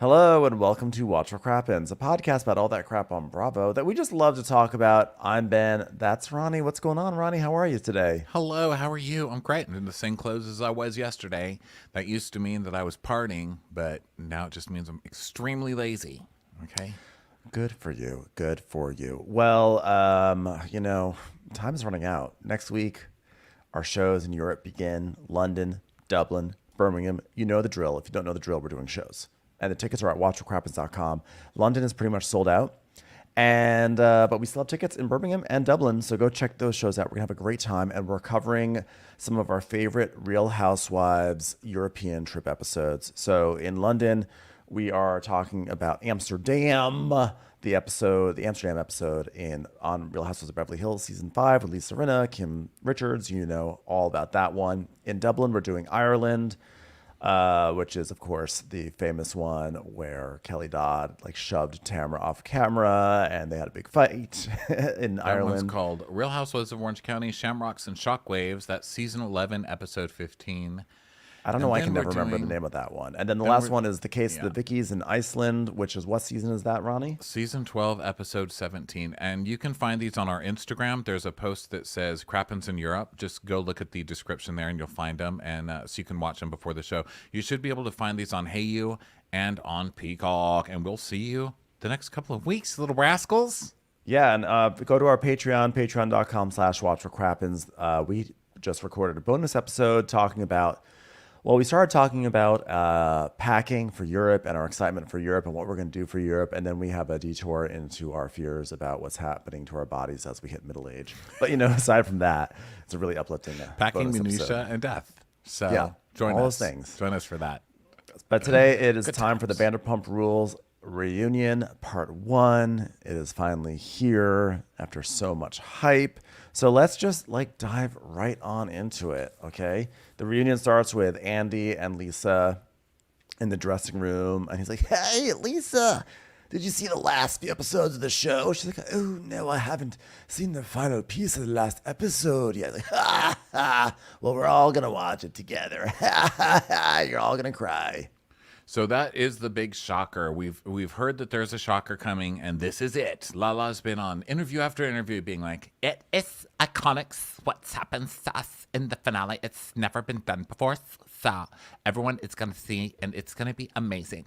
Hello and welcome to Watch What Crappens, a podcast about all that crap on Bravo that we just love to talk about. I'm Ben. That's Ronnie. What's going on, Ronnie? How are you today? Hello, how are you? I'm great. I'm in the same clothes as I was yesterday. That used to mean that I was partying, but now it just means I'm extremely lazy. Okay? Good for you. Good for you. Well, time is running out. Next week, our shows in Europe begin. London, Dublin, Birmingham. You know the drill. If you don't know the drill, we're doing shows. And the tickets are at watchwhatcrappens.com. London is pretty much sold out. And but we still have tickets in Birmingham and Dublin, so go check those shows out. We're gonna have a great time, and we're covering some of our favorite Real Housewives European trip episodes. So in London, we are talking about Amsterdam, the Amsterdam episode in on Real Housewives of Beverly Hills season 5 with Lisa Rinna, Kim Richards. You know all about that one. In Dublin, we're doing Ireland, which is, of course, the famous one where Kelly Dodd shoved Tamara off camera and they had a big fight in That one's Ireland. called Real Housewives of Orange County, Shamrocks and Shockwaves. That's season 11, episode 15. I don't know And why I then can we're never remember the doing, name of that one. And then the then last we're, one is the case of yeah, the Vickies in Iceland, which is what season is that, Ronnie? season 12, episode 17. And you can find these on our Instagram. There's a post that says Crappens in Europe. Just go look at the description there and you'll find them. And so you can watch them before the show. You should be able to find these on HeyYou and on Peacock. And we'll see you the next couple of weeks, little rascals. Yeah, and go to our Patreon, patreon.com/watchforcrappens. We just recorded a bonus episode talking about, well, we started talking about packing for Europe and our excitement for Europe and what we're going to do for Europe. And then we have a detour into our fears about what's happening to our bodies as we hit middle age. But, aside from that, it's a really uplifting Packing, bonus minutia, episode. and death. So Yeah, join all us. those things. Join us for that. But today it is Good time for the times. Vanderpump Rules reunion part 1. It is finally here after so much hype. So let's just dive right on into it, okay? The reunion starts with Andy and Lisa in the dressing room, and he's like, "Hey, Lisa, did you see the last few episodes of the show?" She's like, "Oh, no, I haven't seen the final piece of the last episode yet." Like, "Ha, ha, well, we're all gonna watch it together. Ha, ha, ha, you're all gonna cry." So that is the big shocker. We've heard that there's a shocker coming, and this is it. Lala's been on interview after interview being like, "It is iconic what's happened to us in the finale. It's never been done before. So everyone is going to see, and it's going to be amazing."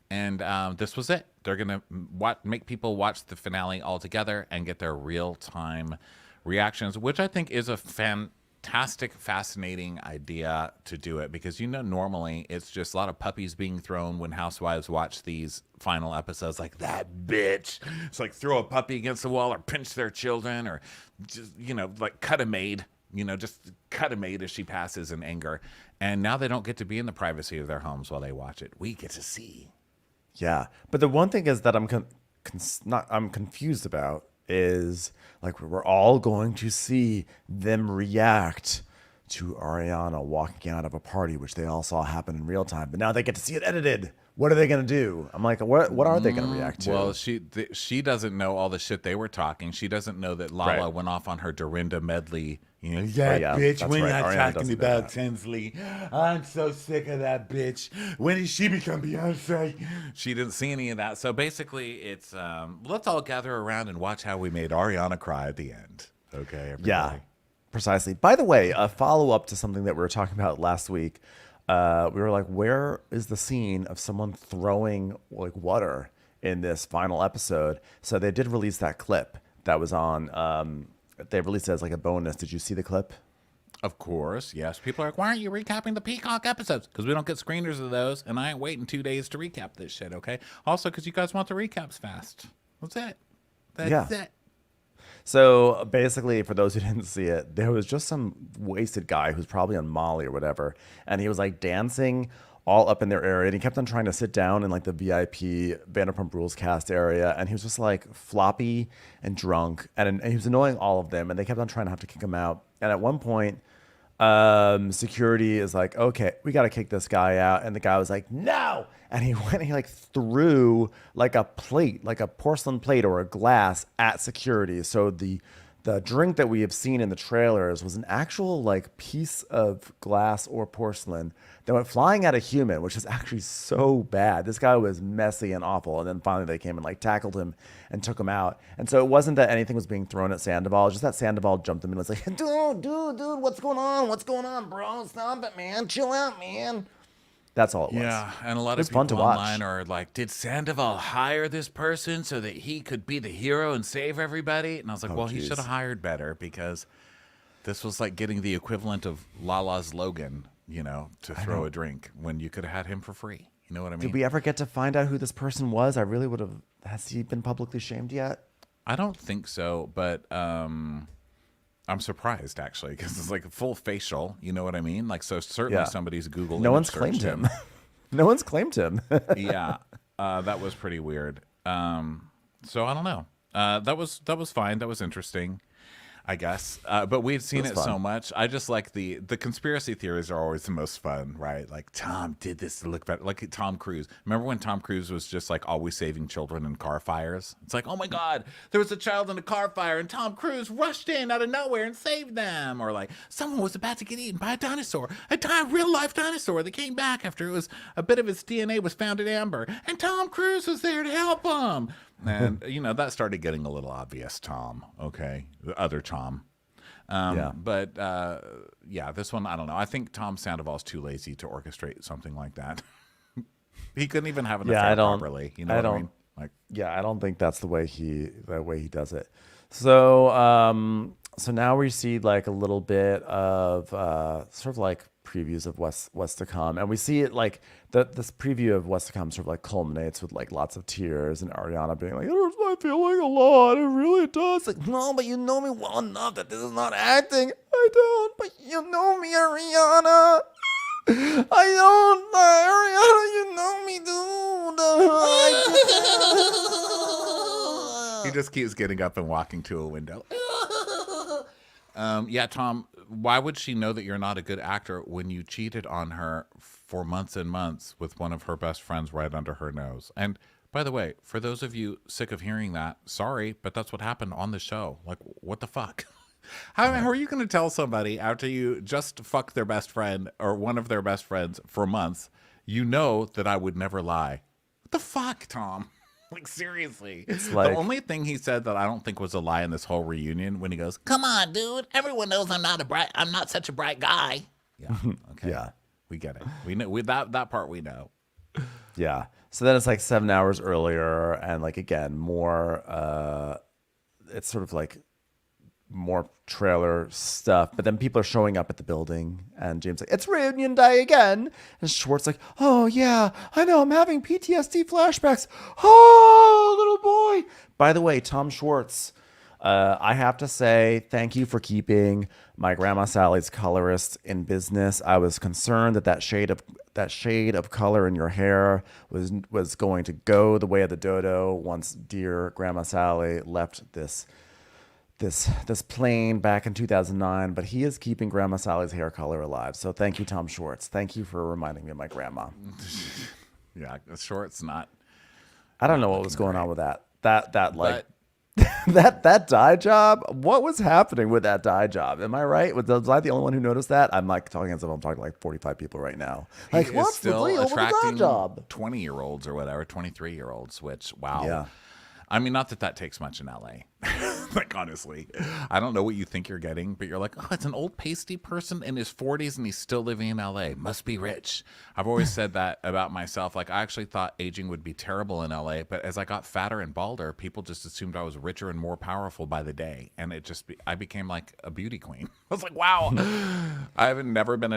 And this was it. They're going to make people watch the finale all together and get their real-time reactions, which I think is a fantastic, fascinating idea to do it, because normally it's just a lot of puppies being thrown when housewives watch these final episodes, like that bitch. It's like throw a puppy against the wall or pinch their children or just cut a maid, just cut a maid as she passes in anger. And now they don't get to be in the privacy of their homes while they watch it. We get to see. Yeah, but the one thing is that I'm confused about is we're all going to see them react to Ariana walking out of a party, which they all saw happen in real time, but now they get to see it edited. What are they going to do? I'm like, what are they going to react to? Well, she doesn't know all the shit they were talking. She doesn't know that Lala Right. went off on her Dorinda medley. Oh, yeah, Bitch, that's when right. you're Ariana talking doesn't know about that. Tinsley, I'm so sick of that bitch. When did she become Beyonce? She didn't see any of that. So basically, it's let's all gather around and watch how we made Ariana cry at the end. Okay, everybody. Yeah, precisely. By the way, a follow-up to something that we were talking about last week. We were like, where is the scene of someone throwing water in this final episode? So they did release that clip that was on. They released it as a bonus. Did you see the clip? Of course, yes. People are like, why aren't you recapping the Peacock episodes? Because we don't get screeners of those, and I ain't waiting 2 days to recap this shit, okay? Also, because you guys want the recaps fast. That's it. That's it. So basically, for those who didn't see it, there was just some wasted guy who's probably on Molly or whatever, and he was dancing all up in their area, and he kept on trying to sit down in the VIP Vanderpump Rules cast area, and he was just floppy and drunk, and he was annoying all of them, and they kept on trying to have to kick him out. And at one point, security is like, "Okay, we got to kick this guy out," and the guy was like, "No!" And he went, and he threw a plate, a porcelain plate or a glass at security, so the the drink that we have seen in the trailers was an actual like piece of glass or porcelain that went flying at a human, which is actually so bad. This guy was messy and awful. And then finally they came and like tackled him and took him out. And so it wasn't that anything was being thrown at Sandoval, just that Sandoval jumped him and was like, dude, what's going on? What's going on, bro? Stop it, man. Chill out, man. That's all it was. Yeah, and a lot was of fun people to watch. online are like, did Sandoval hire this person so that he could be the hero and save everybody? And I was like, well, he geez. should have hired better, because this was like getting the equivalent of Lala's Logan, to throw a drink when you could have had him for free. You know what I mean? Did we ever get to find out who this person was? I really would have. Has he been publicly shamed yet? I don't think so, but I'm surprised actually, because it's like a full facial. You know what I mean? Like, so certainly Yeah. somebody's Google. No image one's claimed searched him. No one's claimed him. Yeah, that was pretty weird. So I don't know. That was fine. That was interesting, I guess. But we've seen it fun. so much. I just like the conspiracy theories are always the most fun, right? Like, Tom did this to look better. Like Tom Cruise. Remember when Tom Cruise was just like always saving children in car fires? It's like, oh my God, there was a child in a car fire and Tom Cruise rushed in out of nowhere and saved them. Or like, someone was about to get eaten by a dinosaur, a real life dinosaur that came back after it was a bit of his DNA was found in amber, and Tom Cruise was there to help him. And, that started getting a little obvious, Tom. Okay. The other Tom. Yeah. But, this one, I don't know. I think Tom Sandoval's too lazy to orchestrate something like that. He couldn't even have an affair properly. You know what I mean? Like, yeah, I don't think that's the way he does it. So, so now we see like a little bit of sort of like previews of what's to come, and we see it like this preview of what's to come sort of like culminates with like lots of tears and Ariana being like, "It hurts my feeling a lot. It really does." Like, no, but you know me well enough that this is not acting. I don't, but you know me, Ariana. I don't, Ariana. You know me, dude. he just keeps getting up and walking to a window. Yeah, Tom, why would she know that you're not a good actor when you cheated on her for months and months with one of her best friends right under her nose? And by the way, for those of you sick of hearing that, sorry, but that's what happened on the show. Like, what the fuck? How are you going to tell somebody after you just fuck their best friend or one of their best friends for months, that I would never lie? What the fuck, Tom? Like, seriously. It's like, the only thing he said that I don't think was a lie in this whole reunion when he goes, "Come on, dude. Everyone knows I'm not such a bright guy." Yeah. Okay. Yeah. We get it. We know that part we know. Yeah. So then it's like 7 hours earlier, and like again, more it's sort of like more trailer stuff, but then people are showing up at the building, and James like, "It's reunion day again," and Schwartz like, "Oh yeah, I know, I'm having PTSD flashbacks. Oh, little boy." By the way, Tom Schwartz, I have to say thank you for keeping my Grandma Sally's colorist in business. I was concerned that shade of color in your hair was going to go the way of the dodo once dear Grandma Sally left this plane back in 2009, but he is keeping Grandma Sally's hair color alive. So thank you, Tom Schwartz. Thank you for reminding me of my grandma. Yeah, Short's not. I don't know what was going on with that that dye job. What was happening with that dye job? Am I right? Was I the only one who noticed that? I'm like talking as if I'm talking to like 45 people right now. Like, He what's is the still deal with the dye attracting job? 20-year-olds or whatever, 23-year-olds, which, wow. Yeah. I mean, not that takes much in LA. Like, honestly, I don't know what you think you're getting, but you're like, oh, it's an old pasty person in his 40s and he's still living in LA. Must be rich. I've always said that about myself. Like, I actually thought aging would be terrible in LA, but as I got fatter and balder, people just assumed I was richer and more powerful by the day. And I became like a beauty queen. I was like, wow, I have never been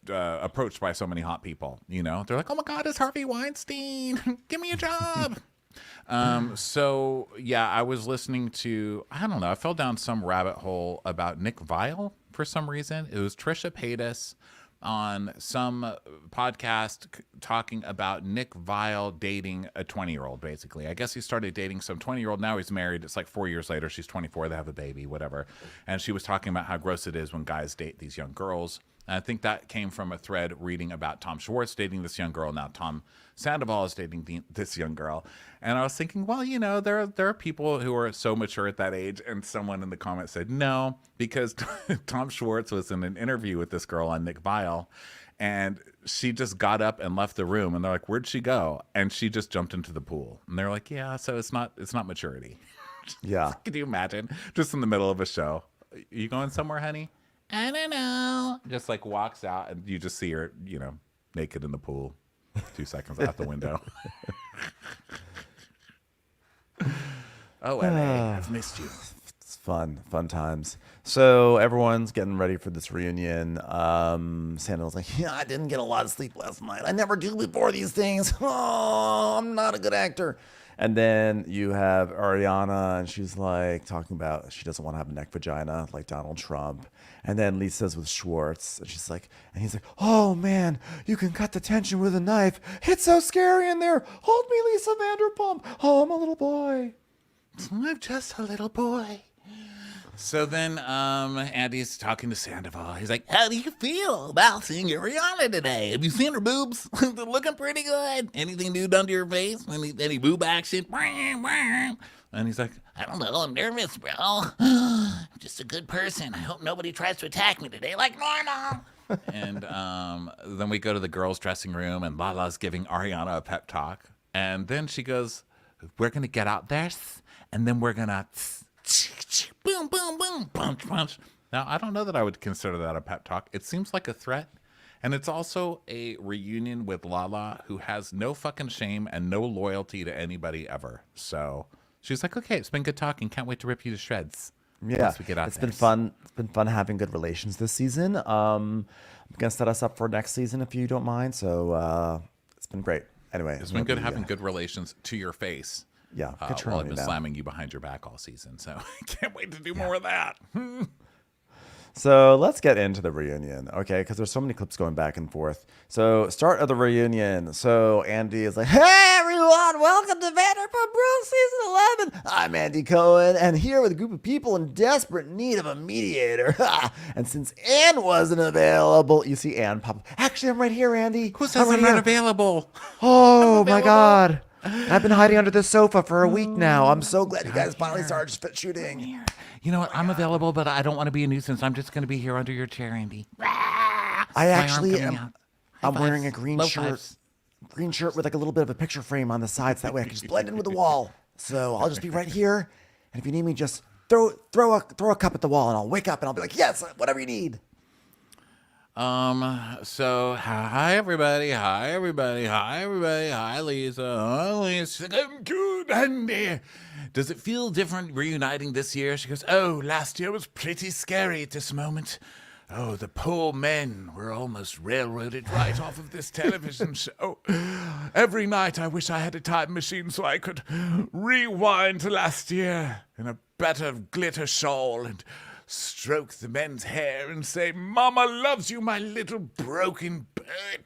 approached by so many hot people. They're like, oh my God, it's Harvey Weinstein. Give me a job. So yeah, I was listening to, I don't know, I fell down some rabbit hole about Nick Viall for some reason. It was Trisha Paytas on some podcast talking about Nick Viall dating a 20-year-old, basically. I guess he started dating some 20-year-old. Now he's married. It's like 4 years later. She's 24. They have a baby, whatever. And she was talking about how gross it is when guys date these young girls. And I think that came from a thread reading about Tom Schwartz dating this young girl. Now Tom Sandoval is dating this young girl. And I was thinking, well, there are people who are so mature at that age. And someone in the comments said, no, because Tom Schwartz was in an interview with this girl on Nick Viall. And she just got up and left the room. And they're like, where'd she go? And she just jumped into the pool. And they're like, yeah, so it's not maturity. Yeah. Could you imagine? Just in the middle of a show. You going somewhere, honey? I don't know. Just like walks out and you just see her, naked in the pool 2 seconds out the window. Oh, LA, I've missed you. It's fun times. So everyone's getting ready for this reunion. Sandoval's like, yeah, I didn't get a lot of sleep last night. I never do before these things. Oh, I'm not a good actor. And then you have Ariana, and she's like talking about she doesn't want to have a neck vagina like Donald Trump. And then Lisa's with Schwartz, and she's like, and he's like, oh man, you can cut the tension with a knife. It's so scary in there. Hold me, Lisa Vanderpump. Oh, I'm a little boy. I'm just a little boy. So then Andy's talking to Sandoval. He's like, how do you feel about seeing Ariana today? Have you seen her boobs? They're looking pretty good. Anything new done to your face? Any boob action? And he's like, I don't know. I'm nervous, bro. I'm just a good person. I hope nobody tries to attack me today like normal. And then we go to the girls' dressing room, and Lala's giving Ariana a pep talk. And then she goes, we're going to get out there, and then we're going to... boom, boom, boom, punch, punch. Now, I don't know that I would consider that a pep talk. It seems like a threat. And it's also a reunion with Lala, who has no fucking shame and no loyalty to anybody ever. So she's like, okay, it's been good talking. Can't wait to rip you to shreds. Yeah, once we get out it's there. been fun. It's been fun having good relations this season. I'm going to set us up for next season if you don't mind. So it's been great. Anyway. It's been good having good relations to your face. Yeah, good turn while on I've you been now. slamming you behind your back all season. So I can't wait to do more of that. So let's get into the reunion, okay? Because there's so many clips going back and forth. So start of the reunion. So Andy is like, hey, everyone, welcome to Vanderpump Rules Season 11. I'm Andy Cohen, and here with a group of people in desperate need of a mediator. And since Ann wasn't available, you see Ann pop up. Actually, I'm right here, Andy. Who says I'm right not here. available? Oh, my God. I've been hiding under this sofa for a week now. I'm so glad you guys finally started shooting. You know what? I'm available, but I don't want to be a nuisance. I'm just going to be here under your chair, Andy. I actually coming am. out. I'm High wearing a fives. green Low shirt. fives. Green shirt with like a little bit of a picture frame on the sides. That way I can just blend in with the wall. So I'll just be right here. And if you need me, just throw a cup at the wall and I'll wake up and I'll be like, yes, whatever you need. So hi everybody, hi Lisa, I'm good, Andy. Does it feel different reuniting this year? She goes, oh, last year was pretty scary at this moment. Oh, the poor men were almost railroaded right off of this television show. Every night I wish I had a time machine so I could rewind to last year in a better glitter shawl and stroke the men's hair and say, Mama loves you, my little broken bird.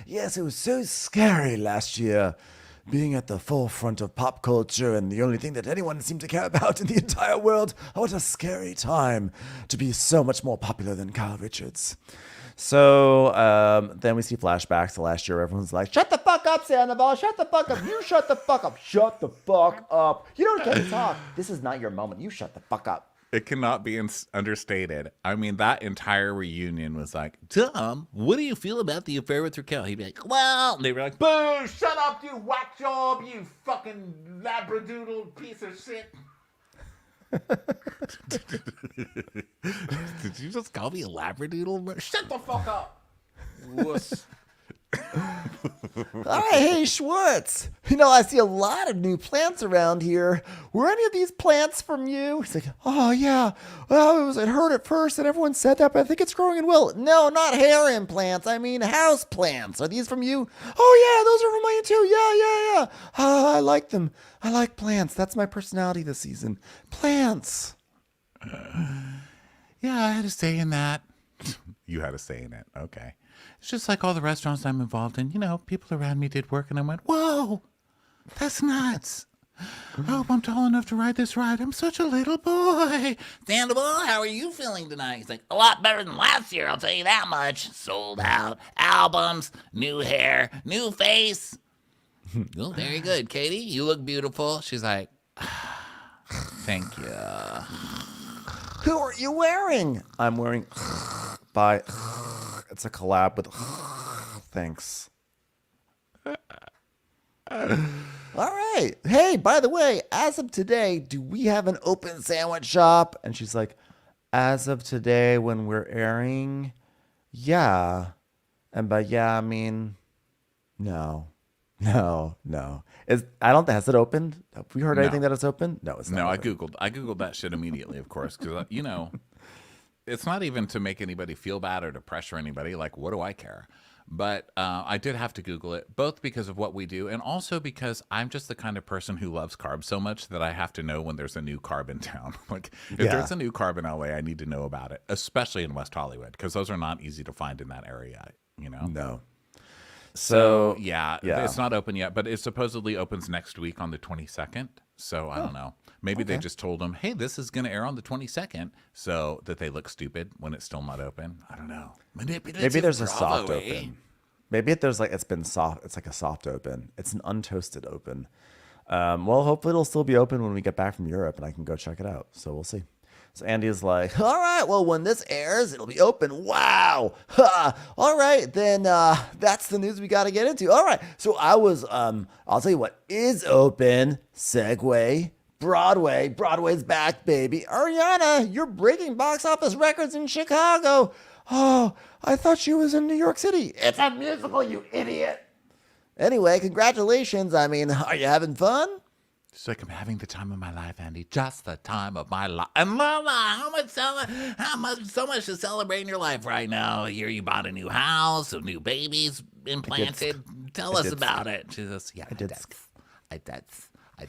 Yes, it was so scary last year, being at the forefront of pop culture and the only thing that anyone seemed to care about in the entire world. Oh, what a scary time to be so much more popular than Kyle Richards. So then we see flashbacks to last year. Everyone's like, shut the fuck up, Sandoval. Shut the fuck up. You shut the fuck up. Shut the fuck up. You don't get to talk. This is not your moment. You shut the fuck up. It cannot be understated. I mean, that entire reunion was like, Tom, what do you feel about the affair with Raquel? He'd be like, well, and they were like, boo, shut up, you whack job, you fucking labradoodle piece of shit. Did you just call me a labradoodle? Shut the fuck up. Wuss. All right, hey, Schwartz. I see a lot of new plants around here. Were any of these plants from you? He's like, oh, yeah. Well, it hurt at first, and everyone said that, but I think it's growing in well. No, not hair implants. I mean house plants. Are these from you? Oh, yeah, those are from mine, too. Yeah. I like them. I like plants. That's my personality this season. Plants. Yeah, I had a say in that. You had a say in it. Okay. It's just like all the restaurants I'm involved in. People around me did work, and I went, whoa, that's nuts. I hope I'm tall enough to ride this ride. I'm such a little boy. Sandoval, how are you feeling tonight? He's like, a lot better than last year, I'll tell you that much. Sold out, albums, new hair, new face. Oh, very good, Katie. You look beautiful. She's like, thank you. Who are you wearing? I'm wearing by. It's a collab with. Thanks. All right. Hey, by the way, as of today, do we have an open sandwich shop? And she's like, as of today, when we're airing, yeah. And by yeah, I mean, no. I don't think, has it opened? Have we heard anything that it's open? No, it's not. No, open. I googled that shit immediately, of course, because it's not even to make anybody feel bad or to pressure anybody. Like, what do I care? But I did have to Google it, both because of what we do and also because I'm just the kind of person who loves carbs so much that I have to know when there's a new carb in town. Like, if there's a new carb in LA, I need to know about it, especially in West Hollywood, because those are not easy to find in that area, No. So yeah, it's not open yet, but it supposedly opens next week on the 22nd. So I don't know. Maybe they just told them, hey, this is going to air on the 22nd so that they look stupid when it's still not open. I don't know. Maybe there's a soft open. Maybe there's like, it's been soft. It's like a soft open. It's an untoasted open. Well, hopefully it'll still be open when we get back from Europe and I can go check it out. So we'll see. So Andy is like, all right, well, when this airs, it'll be open. Wow. All right, then that's the news we got to get into. All right. So I'll tell you what is open. Segue. Broadway. Broadway's back, baby. Ariana, you're breaking box office records in Chicago. Oh, I thought she was in New York City. It's a musical, you idiot. Anyway, congratulations. I mean, are you having fun? It's like I'm having the time of my life, Andy. Just the time of my life. And Lala, so much to celebrate in your life right now. Here you bought a new house, some new babies implanted. Tell us about it. She says, yeah, I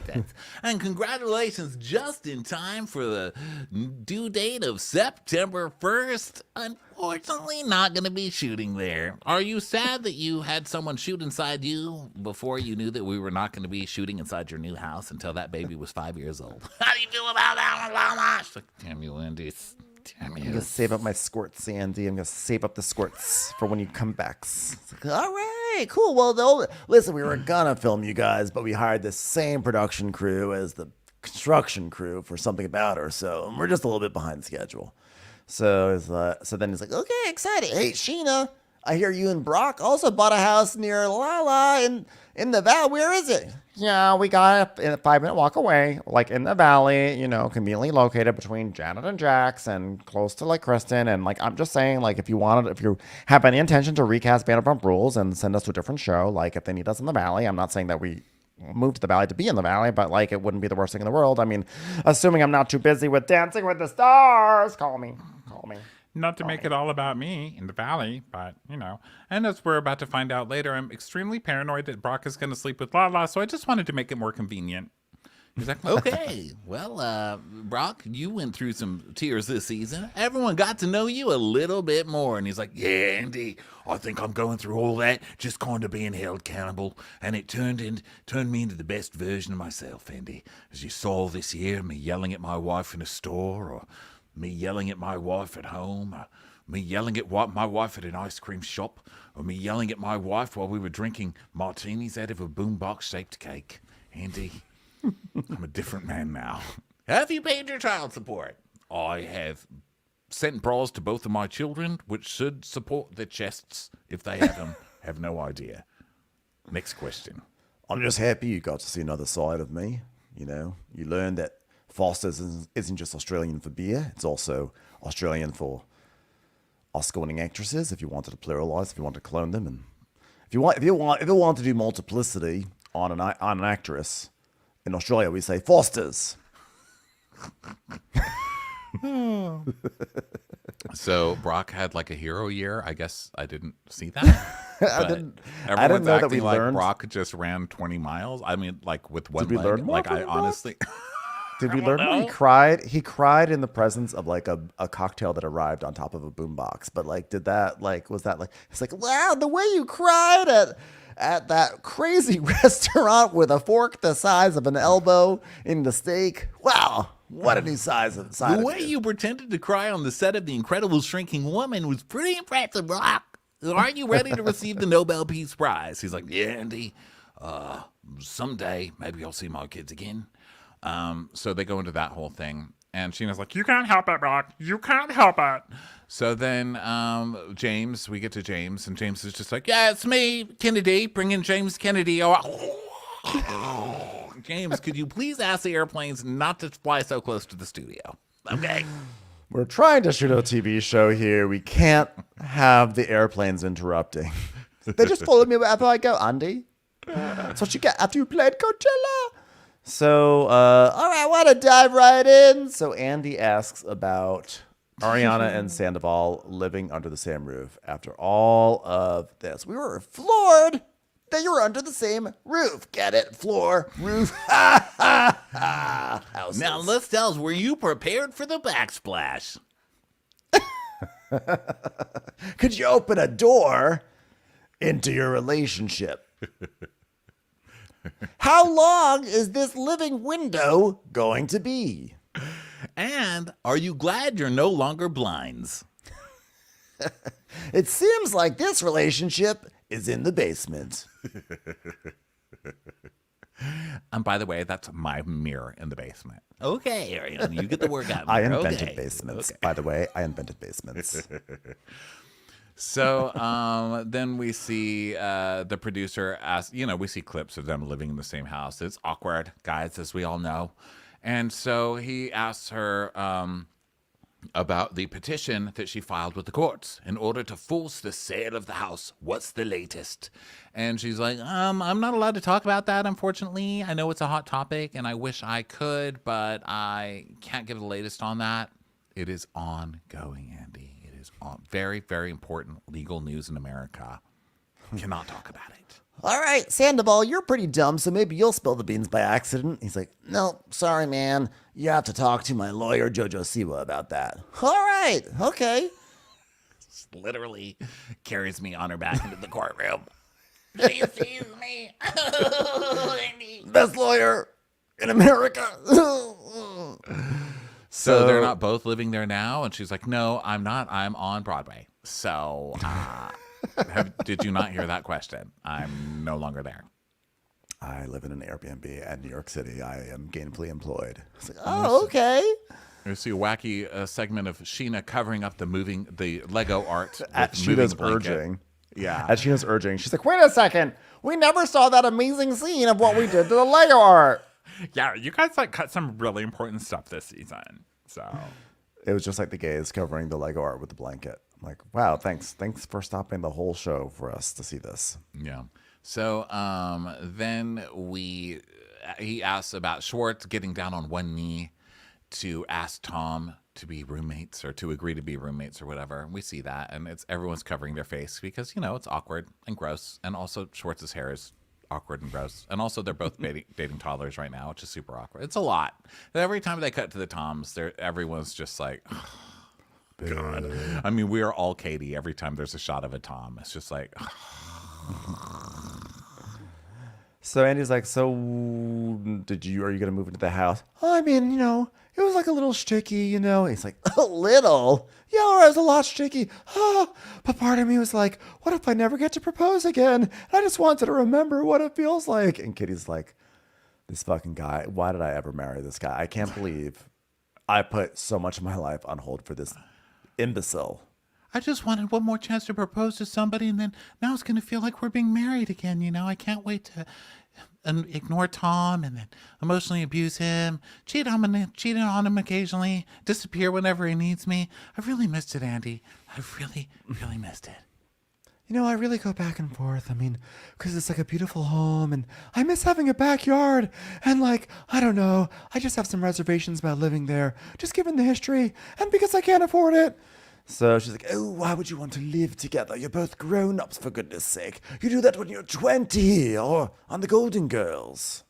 did. And congratulations, just in time for the due date of September 1st. Unfortunately, not going to be shooting there. Are you sad that you had someone shoot inside you before you knew that we were not going to be shooting inside your new house until that baby was 5 years old? How do you feel about that one, Lala? She's like, damn you, Andy. Damn you. I'm going to save up my squirts, Andy. I'm going to save up the squirts for when you come back. It's like, all right, cool. Well, listen, we were going to film you guys, but we hired the same production crew as the construction crew for Something About Her, so we're just a little bit behind schedule. So then he's like, okay, excited. Hey, Sheena, I hear you and Brock also bought a house near Lala in the valley. Where is it? Yeah, we got it a 5-minute walk away, like in the valley, conveniently located between Janet and Jax and close to like Kristen. And like, I'm just saying, like, if you have any intention to recast Vanderpump Rules and send us to a different show, like if they need us in the valley, I'm not saying that we moved to the valley to be in the valley, but like it wouldn't be the worst thing in the world. I mean, assuming I'm not too busy with Dancing with the Stars, call me. Not to make it all about me in the valley, but, And as we're about to find out later, I'm extremely paranoid that Brock is going to sleep with Lala, so I just wanted to make it more convenient. He's like, okay, well, Brock, you went through some tears this season. Everyone got to know you a little bit more. And he's like, yeah, Andy, I think I'm going through all that, just kind of being held accountable. And it turned me into the best version of myself, Andy. As you saw this year, me yelling at my wife in a store, or me yelling at my wife at home, or me yelling at my wife at an ice cream shop, or me yelling at my wife while we were drinking martinis out of a boombox-shaped cake. Andy, I'm a different man now. Have you paid your child support? I have sent bras to both of my children, which should support their chests if they have them. Have no idea. Next question. I'm just happy you got to see another side of me. You learned that Foster's isn't just Australian for beer. It's also Australian for Oscar-winning actresses, if you wanted to pluralize, if you wanted to clone them. And if you want to do multiplicity on an actress, in Australia, we say Foster's. So Brock had like a hero year. I guess I didn't see that. I didn't know that we like learned. Brock just ran 20 miles. I mean, like with one Did we leg. learn more Like I from Brock? honestly. Did we learn when he cried? He cried in the presence of like a cocktail that arrived on top of a boombox. But like, was that like? It's like, wow, the way you cried at that crazy restaurant with a fork the size of an elbow in the steak. Wow, what a new size of The way you pretended to cry on the set of The Incredible Shrinking Woman was pretty impressive, Brock. Aren't you ready to receive the Nobel Peace Prize? He's like, yeah, Andy. Someday, maybe I'll see my kids again. So they go into that whole thing. And Sheena's like, You can't help it, Brock. You can't help it. so then James, we get to James, and James is just like, yeah, it's me, Kennedy. Bring in James Kennedy. Oh, James, could you please ask the airplanes not to fly so close to the studio? Okay. We're trying to shoot a TV show here. We can't have the airplanes interrupting. They just followed me wherever I go, Andy. That's what you get after you played Coachella. So, all right, I want to dive right in. So Andy asks about Ariana and Sandoval living under the same roof after all of this. We were floored that you were under the same roof. Get it? Floor, roof. Houses. Now let's tell us, were you prepared for the backsplash? Could you open a door into your relationship? How long is this living window going to be? And are you glad you're no longer blinds? It seems like this relationship is in the basement. And by the way, that's my mirror in the basement. Okay, Ariana, you get the work out. I invented Okay. basements. Okay. By the way, I invented basements. So then we see the producer ask, we see clips of them living in the same house. It's awkward, guys, as we all know. And so he asks her about the petition that she filed with the courts in order to force the sale of the house. What's the latest? And she's like, I'm not allowed to talk about that, unfortunately. I know it's a hot topic and I wish I could, but I can't give the latest on that. It is ongoing, Andy. It is very, very important legal news in America. Cannot talk about it. All right, Sandoval, you're pretty dumb, so maybe you'll spill the beans by accident. He's like, no, sorry, man. You have to talk to my lawyer, Jojo Siwa, about that. All right, okay. Literally carries me on her back into the courtroom. She sees me. Best lawyer in America. So they're not both living there now? And she's like, no, I'm not. I'm on Broadway. So did you not hear that question? I'm no longer there. I live in an Airbnb at New York City. I am gainfully employed. It's like, oh, okay. You see a wacky segment of Sheena covering up the Lego art At with moving Sheena's blanket. urging. Yeah. At Sheena's urging. She's like, wait a second. We never saw that amazing scene of what we did to the Lego art. Yeah, you guys cut some really important stuff this season. So It was just like the gays covering the Lego art with the blanket. I'm like, wow, thanks. Thanks for stopping the whole show for us to see this. Yeah. So then he asks about Schwartz getting down on one knee to ask Tom to be roommates or to agree to be roommates or whatever. We see that, and everyone's covering their face because it's awkward and gross, and also Schwartz's hair is awkward and gross, and also they're both dating toddlers right now, which is super awkward. It's a lot. Every time they cut to the Toms, everyone's just like, oh, God. I mean, we are all Katie every time there's a shot of a Tom. It's just like. So Andy's like, so are you going to move into the house? I mean, it was like a little sticky, He's like, a little? Yeah, or it was a lot sticky. But part of me was like, what if I never get to propose again? And I just wanted to remember what it feels like. And Kitty's like, this fucking guy, why did I ever marry this guy? I can't believe I put so much of my life on hold for this imbecile. I just wanted one more chance to propose to somebody, and then now it's going to feel like we're being married again, I can't wait to ignore Tom and then emotionally abuse him, cheat on him occasionally, disappear whenever he needs me. I really missed it, Andy. I really, really missed it. I really go back and forth. I mean, because it's like a beautiful home and I miss having a backyard. And I don't know, I just have some reservations about living there, just given the history and because I can't afford it. So she's like, oh, why would you want to live together? You're both grown-ups, for goodness sake. You do that when you're 20 or on the Golden Girls.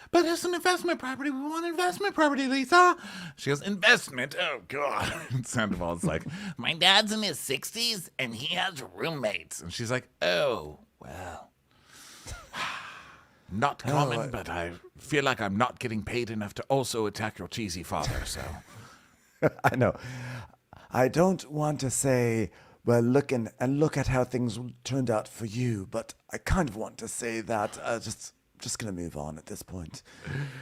But it's an investment property. We want investment property, Lisa. She goes, investment? Oh, God. And Sandoval's like, my dad's in his 60s, and he has roommates. And she's like, oh, well. not common, but I feel like I'm not getting paid enough to also attack your cheesy father, so. I know. I don't want to say, well, look at how things turned out for you, but I kind of want to say that just gonna move on at this point.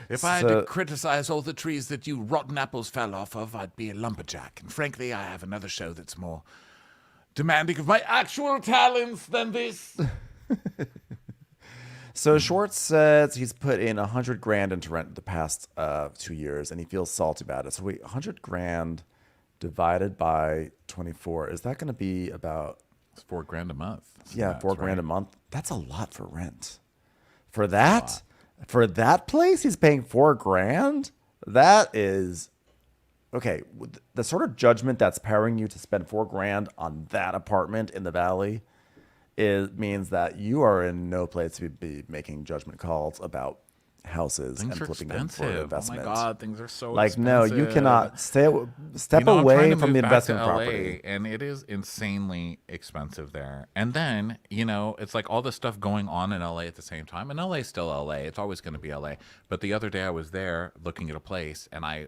If I had to criticize all the trees that you rotten apples fell off of, I'd be a lumberjack. And frankly, I have another show that's more demanding of my actual talents than this. So Schwartz says he's put in $100,000 into rent the past 2 years, and he feels salty about it. So wait, $100,000 divided by 24, is that going to be about? It's $4,000 a month. Yeah, $4,000 a month. That's a lot for rent. For that place, he's paying $4,000. That is okay. The sort of judgment that's powering you to spend $4,000 on that apartment in the valley means that you are in no place to be making judgment calls about houses Things and are flipping them for expensive. investment. Oh my God, things are so like, expensive. no, you cannot step I'm trying away to from move the back investment to LA, property. and it is insanely expensive there. And then, it's like all this stuff going on in LA at the same time. And LA is still LA. It's always going to be LA. But the other day I was there looking at a place, and I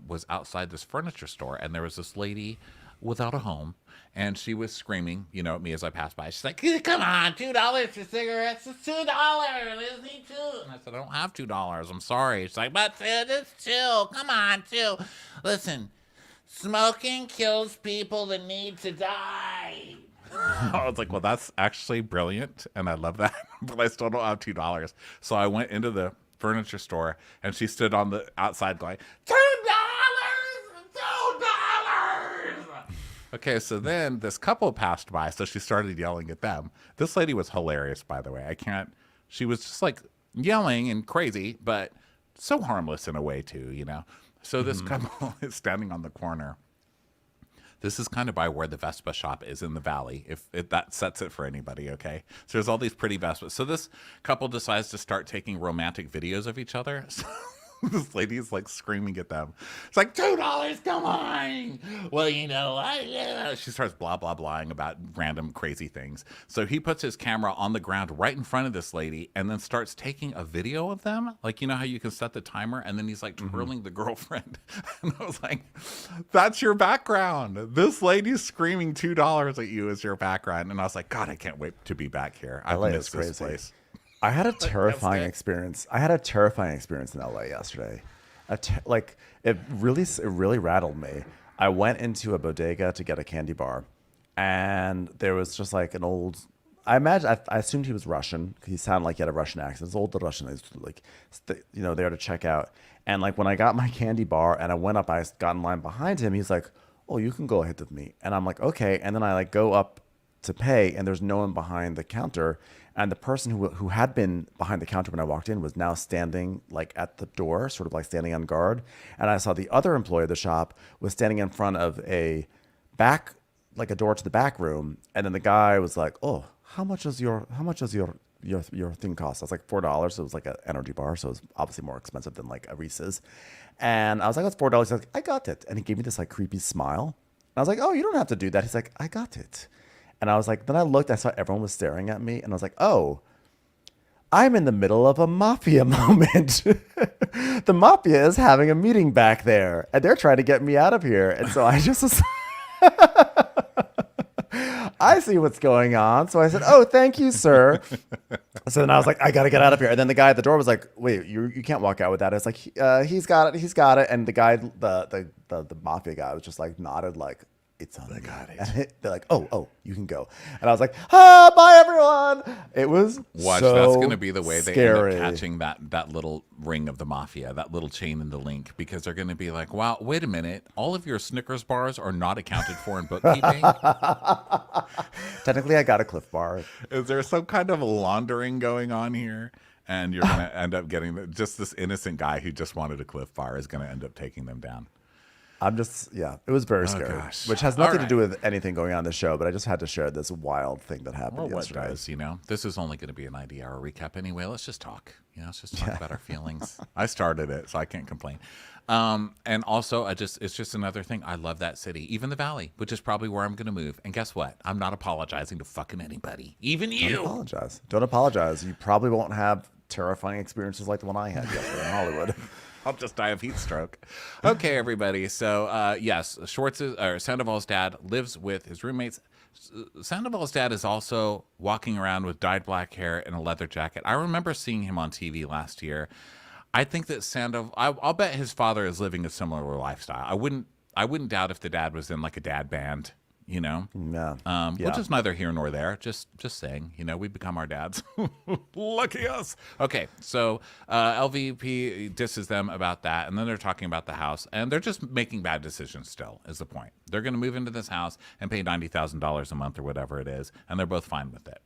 was outside this furniture store, and there was this lady without a home, and she was screaming, at me as I passed by. She's like, "Come on, $2 for cigarettes. It's $2. Isn't it $2?" And I said, "I don't have $2. I'm sorry." She's like, "But it's $2. Come on, $2. Listen, smoking kills people that need to die." I was like, well, that's actually brilliant, and I love that, but I still don't have $2. So I went into the furniture store, and she stood on the outside going, $2. Okay, so then this couple passed by, so she started yelling at them. This lady was hilarious, by the way. She was just like yelling and crazy, but so harmless in a way too, So this couple is standing on the corner. This is kind of by where the Vespa shop is in the valley, if that sets it for anybody, okay? So there's all these pretty Vespas. So this couple decides to start taking romantic videos of each other. So this lady is like screaming at them. It's like, $2, come on. Well, she starts blah, blah, blahing about random crazy things. So he puts his camera on the ground right in front of this lady and then starts taking a video of them. Like, how you can set the timer, and then he's like twirling the girlfriend. And I was like, that's your background. This lady's screaming $2 at you as your background. And I was like, God, I can't wait to be back here. I miss this place. I had a terrifying experience. I had a terrifying experience in LA yesterday. It really rattled me. I went into a bodega to get a candy bar, and there was just like an old. I assumed he was Russian. He sounded like he had a Russian accent. It's old Russian. He's like, there to check out. And like when I got my candy bar and I went up, I got in line behind him. He's like, "Oh, you can go ahead with me." And I'm like, "Okay." And then I like go up to pay, and there's no one behind the counter. And the person who had been behind the counter when I walked in was now standing like at the door, sort of like standing on guard. And I saw the other employee of the shop was standing in front of a door to the back room. And then the guy was like, "Oh, how much does your thing cost?" I was like, $4. So it was like an energy bar, so it was obviously more expensive than like a Reese's. And I was like, "That's $4." He's like, "I got it." And he gave me this like creepy smile. And I was like, "Oh, you don't have to do that." He's like, "I got it." And I was like, then I looked, I saw everyone was staring at me, and I was like, oh, I'm in the middle of a mafia moment. The mafia is having a meeting back there, and they're trying to get me out of here. And so I just was, I see what's going on. So I said, "Oh, thank you, sir." So then I was like, I got to get out of here. And then the guy at the door was like, "Wait, you can't walk out with that." It's like, he's got it. And the guy, the mafia guy was just like nodded like, "It's on me." They're like, oh, you can go. And I was like, bye everyone. It was Watch, so that's going to be the way they scary. end up catching that little ring of the mafia, that little chain in the link, because they're going to be like, wow, wait a minute. All of your Snickers bars are not accounted for in bookkeeping. Technically, I got a Cliff Bar. Is there some kind of laundering going on here? And you're going to end up getting just this innocent guy who just wanted a Cliff Bar is going to end up taking them down. It was very scary, gosh. which has nothing to do with anything going on in the show, but I just had to share this wild thing that happened Well, what yesterday. does, This is only going to be a 90-hour recap anyway. Let's just talk. Let's just talk about our feelings. I started it, so I can't complain. And also, it's just another thing. I love that city, even the Valley, which is probably where I'm going to move. And guess what? I'm not apologizing to fucking anybody, even you. Don't apologize. You probably won't have terrifying experiences like the one I had yesterday in Hollywood. I'll just die of heat stroke. Okay, everybody. So, yes, Sandoval's dad lives with his roommates. Sandoval's dad is also walking around with dyed black hair and a leather jacket. I remember seeing him on TV last year. I think that I'll bet his father is living a similar lifestyle. I wouldn't doubt if the dad was in like a dad band, you know? Yeah. Which is neither here nor there. Just saying, you know, we become our dads. Lucky us. Okay, so LVP disses them about that, and then they're talking about the house, and they're just making bad decisions still, is the point. They're going to move into this house and pay $90,000 a month or whatever it is, and they're both fine with it.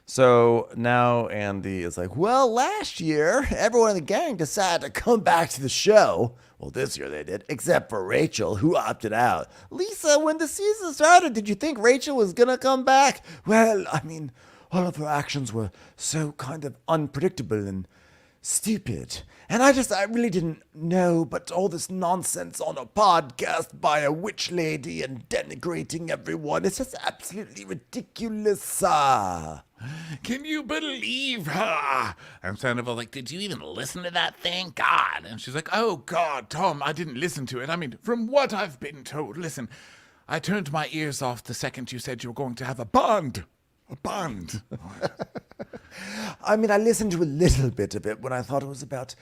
So now Andy is like, well, last year, everyone in the gang decided to come back to the show. Well, this year they did, except for Rachel, who opted out. Lisa, when the season started, did you think Rachel was going to come back? Well, I mean, all of her actions were so kind of unpredictable and stupid. And I really didn't know, but all this nonsense on a podcast by a witch lady and denigrating everyone, it's just absolutely ridiculous. Can you believe her? And Sandoval like, did you even listen to that thing? God. And she's like, oh, God, Tom, I didn't listen to it. I mean, from what I've been told, listen, I turned my ears off the second you said you were going to have a bond. A bond. I mean, I listened to a little bit of it when I thought it was about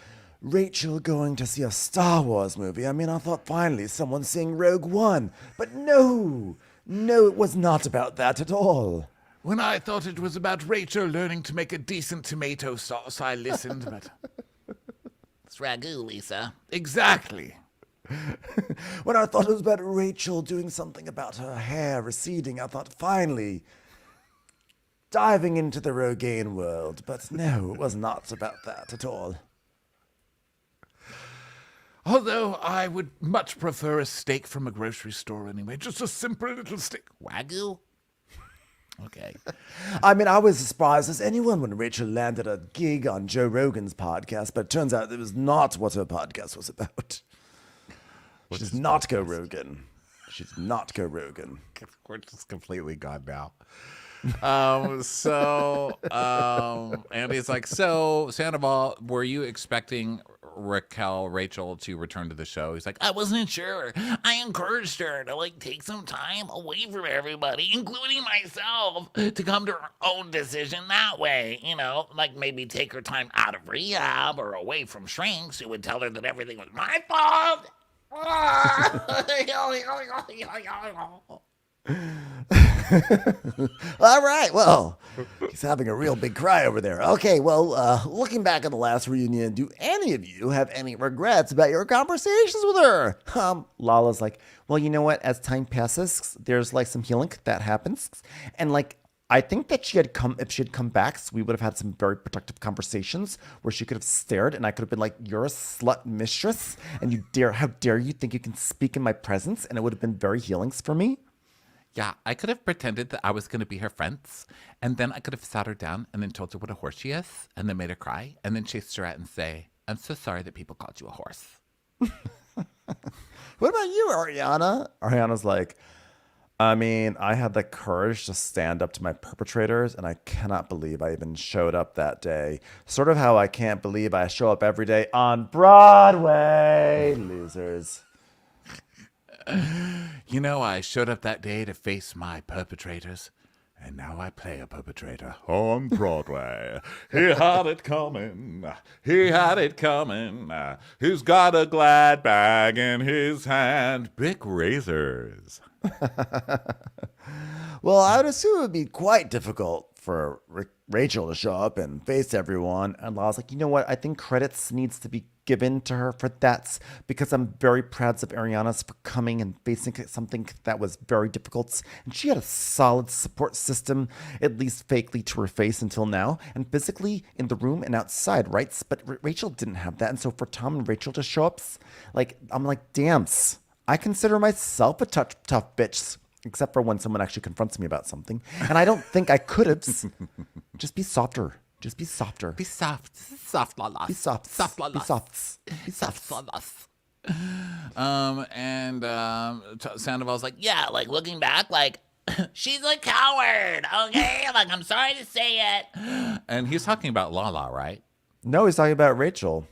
Rachel going to see a Star Wars movie. I mean, I thought finally someone seeing Rogue One. But no, it was not about that at all. When I thought it was about Rachel learning to make a decent tomato sauce, I listened, but... It's ragu, Lisa. Exactly. When I thought it was about Rachel doing something about her hair receding, I thought finally diving into the Rogaine world. But no, it was not about that at all. Although I would much prefer a steak from a grocery store anyway. Just a simple little steak. Wagyu? Okay. I mean, I was as surprised as anyone when Rachel landed a gig on Joe Rogan's podcast, but it turns out it was not what her podcast was about. She does not go Rogan. She does not go Rogan. We're just completely gone now. Andy's like, so Sandoval, were you expecting Rachel to return to the show? He's like, I wasn't sure. I encouraged her to like take some time away from everybody, including myself, to come to her own decision that way. You know, like maybe take her time out of rehab or away from shrinks who would tell her that everything was my fault. All right, well, he's having a real big cry over there. Okay, well, looking back at the last reunion, do any of you have any regrets about your conversations with her? Lala's like, well, you know what? As time passes, there's like some healing that happens, and like I think that if she had come back, we would have had some very productive conversations where she could have stared and I could have been like, you're a slut mistress, and how dare you think you can speak in my presence, and it would have been very healing for me. Yeah, I could have pretended that I was going to be her friends, and then I could have sat her down and then told her what a horse she is, and then made her cry, and then chased her out and say, I'm so sorry that people called you a horse. What about you, Ariana? Ariana's like, I mean, I had the courage to stand up to my perpetrators, and I cannot believe I even showed up that day. Sort of how I can't believe I show up every day on Broadway. Losers. You know, I showed up that day to face my perpetrators, and now I play a perpetrator on Broadway. He had it coming. He had it coming. He's got a glad bag in his hand. Big razors. Well, I would assume it would be quite difficult for Rachel to show up and face everyone. And Lala's like, you know what? I think credits needs to be given to her for that, because I'm very proud of Ariana's for coming and facing something that was very difficult. And she had a solid support system, at least fakely, to her face until now, and physically in the room and outside, right? But Rachel didn't have that. And so for Tom and Rachel to show up, like, I'm like, damn, I consider myself a tough bitch. Except for when someone actually confronts me about something. And I don't think I could have. Just be softer. Just be softer. Be soft. Soft, Lala. Be soft. Soft, Lala. Be soft. Be soft. Lala. Sandoval's like, yeah, like looking back, like she's a coward, okay? Like, I'm sorry to say it. And he's talking about Lala, right? No, he's talking about Rachel.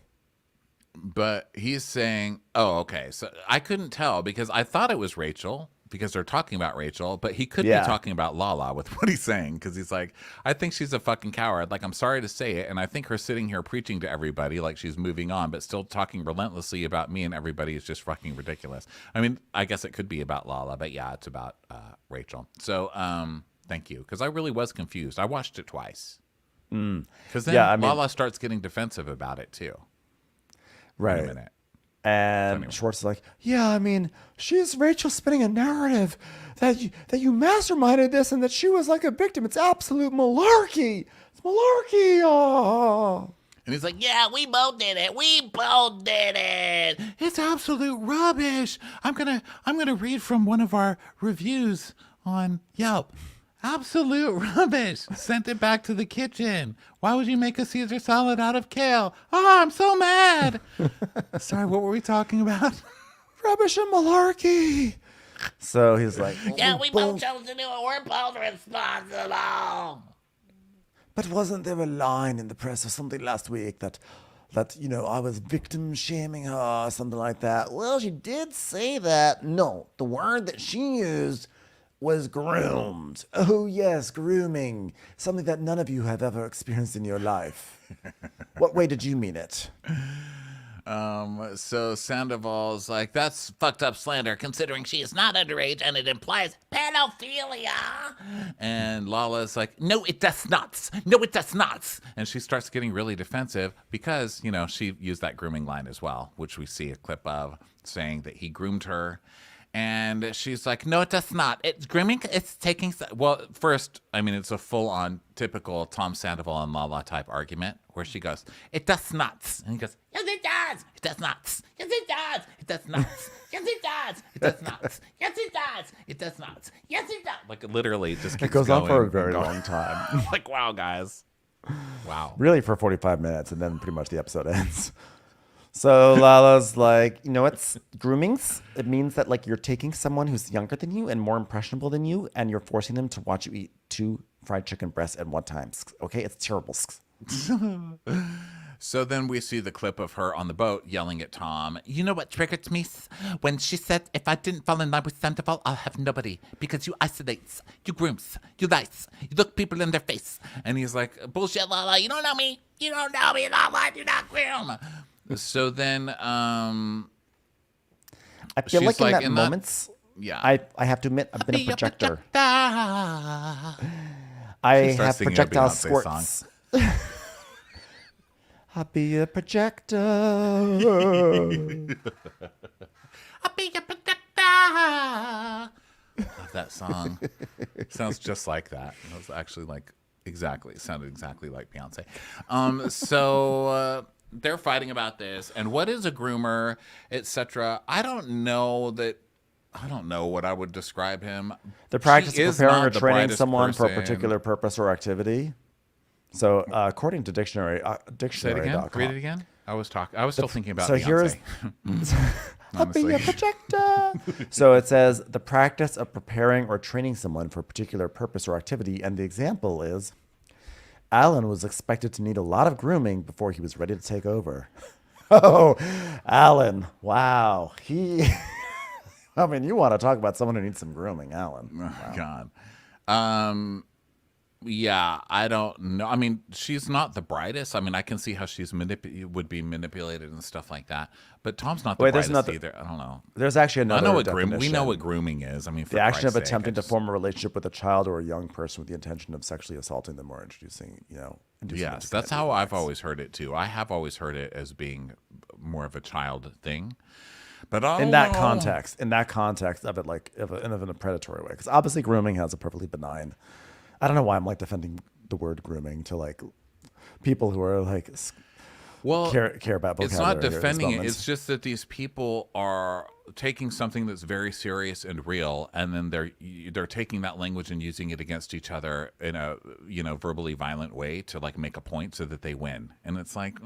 But he's saying, oh, okay. So I couldn't tell because I thought it was Rachel because they're talking about Rachel, but he could be talking about Lala with what he's saying because he's like, I think she's a fucking coward. Like, I'm sorry to say it. And I think her sitting here preaching to everybody like she's moving on, but still talking relentlessly about me and everybody is just fucking ridiculous. I mean, I guess it could be about Lala, but yeah, it's about Rachel. So thank you because I really was confused. I watched it twice. Because then Lala starts getting defensive about it too. Right. In a minute. And anyway. Schwartz is like, yeah, I mean, she's Rachel spinning a narrative that you masterminded this and that she was like a victim. It's absolute malarkey. It's malarkey. Oh. And he's like, yeah, we both did it. We both did it. It's absolute rubbish. I'm gonna read from one of our reviews on Yelp. Absolute rubbish. Sent it back to the kitchen. Why would you make a Caesar salad out of kale? Oh, I'm so mad. Sorry, what were we talking about? Rubbish and malarkey. So he's like, yeah, we both chose to do it. We're both responsible. But wasn't there a line in the press or something last week that I was victim shaming her or something like that? Well, she did say that. No, the word that she used was groomed. Oh, yes, grooming. Something that none of you have ever experienced in your life. What way did you mean it? So Sandoval's like, that's fucked up slander considering she is not underage and it implies pedophilia. And Lala's like, no, it does not. No, it does not. And she starts getting really defensive because, she used that grooming line as well, which we see a clip of saying that he groomed her. And she's like, no, it does not. It's grooming. It's taking. Well, first, I mean, it's a full-on typical Tom Sandoval and Lala type argument where she goes, it does not. And he goes, yes, it does. It does not. Yes, it does. It does not. Yes, it does. It does not. Yes, it does. It does not. Yes, it does. Like, literally just keeps It goes going on for a very long time. Like, wow, guys. Wow. Really for 45 minutes, and then pretty much the episode ends. So Lala's like, it's groomings. It means that like you're taking someone who's younger than you and more impressionable than you, and you're forcing them to watch you eat 2 fried chicken breasts at one time. Okay, it's terrible. So then we see the clip of her on the boat yelling at Tom. You know what triggered me? When she said, if I didn't fall in love with Sandoval, I'll have nobody. Because you isolate, you grooms, you lies, you look people in their face. And he's like, bullshit, Lala, you don't know me. You don't know me, Lala, I do not groom. So then I feel like in that moments, I have to admit, I've been a projector. I have projectile squirts. I'll be a projector. I'll be a projector. Love that song. Sounds just like that. It was actually like exactly. It sounded exactly like Beyonce. So they're fighting about this and what is a groomer, etc. I don't know what I would describe him. The practice of preparing or training someone for a particular purpose or activity. So according to dictionary.com. Say it again. Read it again. I was still thinking about so Beyonce. I'll be a projector. So it says the practice of preparing or training someone for a particular purpose or activity. And the example is Alan was expected to need a lot of grooming before he was ready to take over. Oh, Alan. Wow. I mean, you want to talk about someone who needs some grooming, Alan. Wow. God. Yeah, I don't know. I mean, she's not the brightest. I mean, I can see how she's would be manipulated and stuff like that. But Tom's not the brightest either. I don't know. There's actually another definition. We know what grooming is. I mean, for the action of Christ's attempting to form a relationship with a child or a young person with the intention of sexually assaulting them or introducing. Yes, that's how I've always heard it too. I have always heard it as being more of a child thing. But in that context of it, like in a predatory way, because obviously grooming has a perfectly benign. I don't know why I'm like defending the word grooming to like people who are like care about vocabulary. It's not defending it. It's just that these people are taking something that's very serious and real, and then they're taking that language and using it against each other in a verbally violent way to like make a point so that they win. And it's like,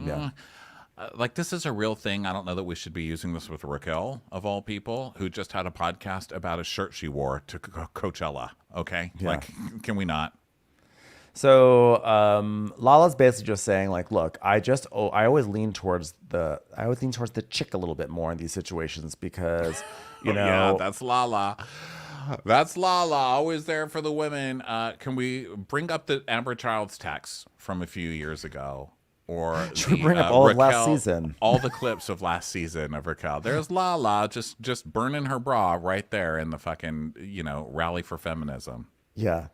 like this is a real thing. I don't know that we should be using this with Raquel of all people, who just had a podcast about a shirt she wore to Coachella. Okay, like can we not? So Lala's basically just saying like, look, I always lean towards the chick a little bit more in these situations because you know Yeah, that's Lala. That's Lala, always there for the women. Can we bring up the Amber Childs text from a few years ago? Or should we bring up all of last season? All the clips of last season of Raquel. There's Lala just burning her bra right there in the fucking, rally for feminism. Yeah.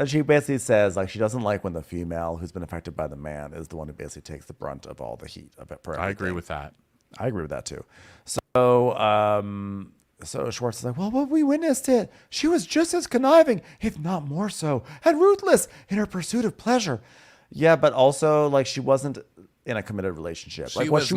She basically says like she doesn't like when the female who's been affected by the man is the one who basically takes the brunt of all the heat of it. I agree with that. I agree with that too. So so Schwartz is like, well, we witnessed it. She was just as conniving, if not more so, and ruthless in her pursuit of pleasure. Yeah, but also like she wasn't in a committed relationship. She was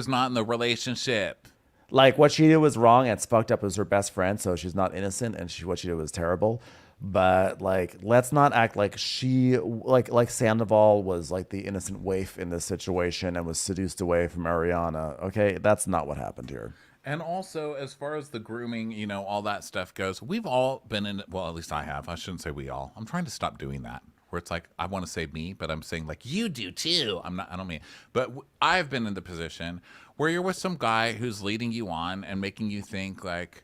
not in the relationship. Like what she did was wrong and it's fucked up as her best friend, so she's not innocent, and what she did was terrible. But like, let's not act like she like Sandoval was like the innocent waif in this situation and was seduced away from Ariana. Okay, that's not what happened here. And also, as far as the grooming, all that stuff goes, we've all been in. Well, at least I have. I shouldn't say we all. I'm trying to stop doing that. Where it's like I want to say me, but I'm saying like you do too. I don't mean. But I've been in the position where you're with some guy who's leading you on and making you think like,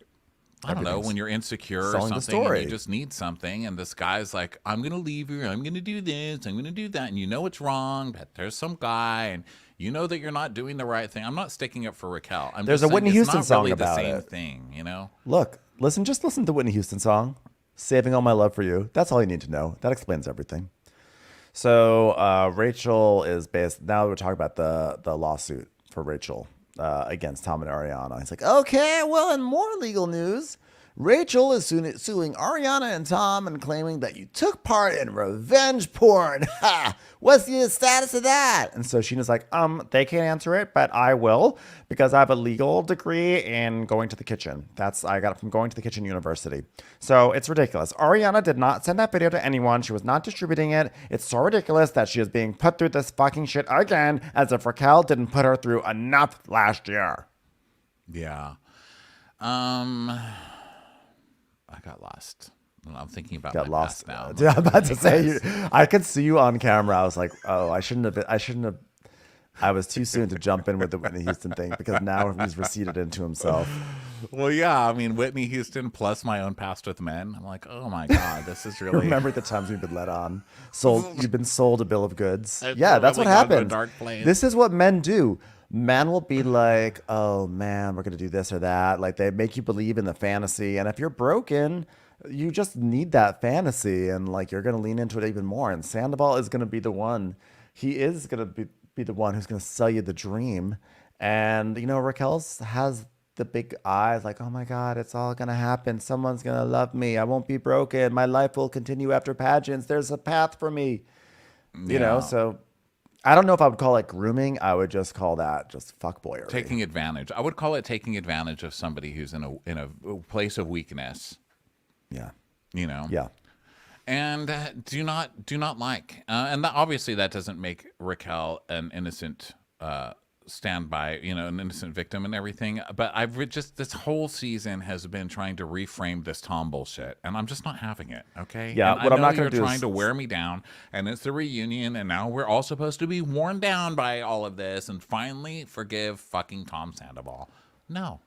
I don't know, when you're insecure or something and you just need something, and this guy's like, I'm gonna leave you, I'm gonna do this, I'm gonna do that, and you know it's wrong, but there's some guy, and you know that you're not doing the right thing. I'm not sticking up for Raquel. There's a Whitney Houston song about it. It's not really the same thing, Look, listen to the Whitney Houston song, "Saving All My Love for You." That's all you need to know. That explains everything. So Rachel is based. Now we're talking about the lawsuit for Rachel against Tom and Ariana. He's like, okay, well, in more legal news, Rachel is suing Ariana and Tom and claiming that you took part in revenge porn. Ha! What's the status of that? And so Sheena's like, they can't answer it, but I will because I have a legal degree in going to the kitchen. I got it from going to the kitchen university. So it's ridiculous. Ariana did not send that video to anyone. She was not distributing it. It's so ridiculous that she is being put through this fucking shit again, as if Raquel didn't put her through enough last year. Yeah. I got lost. I'm thinking about got my lost past now. Dude, I'm about to say, I could see you on camera. I was like, oh, I shouldn't have. I was too soon to jump in with the Whitney Houston thing because now he's receded into himself. Well, yeah, I mean, Whitney Houston plus my own past with men. I'm like, oh my God, this is really. Remember the times we've been let on. You've been sold a bill of goods. Yeah, that's what happens. This is what men do. Men will be like, oh man, we're going to do this or that. Like they make you believe in the fantasy. And if you're broken, you just need that fantasy. And like, you're going to lean into it even more. And Sandoval is going to be the one. He is going to be the one who's going to sell you the dream. And, Raquel has the big eyes like, oh my God, it's all going to happen. Someone's going to love me. I won't be broken. My life will continue after pageants. There's a path for me, so I don't know if I would call it grooming. I would just call that just fuckboyery. Taking advantage. I would call it taking advantage of somebody who's in a place of weakness. Yeah. Yeah. And do not like. And obviously that doesn't make Raquel an innocent standby, an innocent victim and everything. But this whole season has been trying to reframe this Tom bullshit, and I'm just not having it. Okay. Yeah. And what I'm not going to do trying to wear me down, and it's the reunion, and now we're all supposed to be worn down by all of this, and finally forgive fucking Tom Sandoval. No.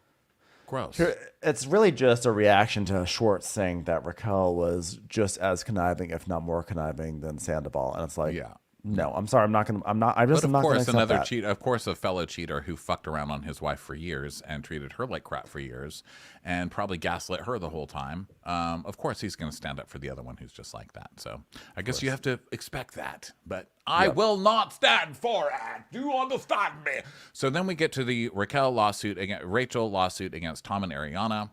Gross. It's really just a reaction to Schwartz saying that Raquel was just as conniving, if not more conniving, than Sandoval, and it's like, yeah. No, I'm sorry. I'm not going to. I'm not. I'm just. But of not course, another that. cheat. Of course, a fellow cheater who fucked around on his wife for years and treated her like crap for years, and probably gaslit her the whole time. Of course, he's going to stand up for the other one who's just like that. So I guess you have to expect that. But I will not stand for it. Do you understand me? So then we get to the Rachel lawsuit against Tom and Ariana.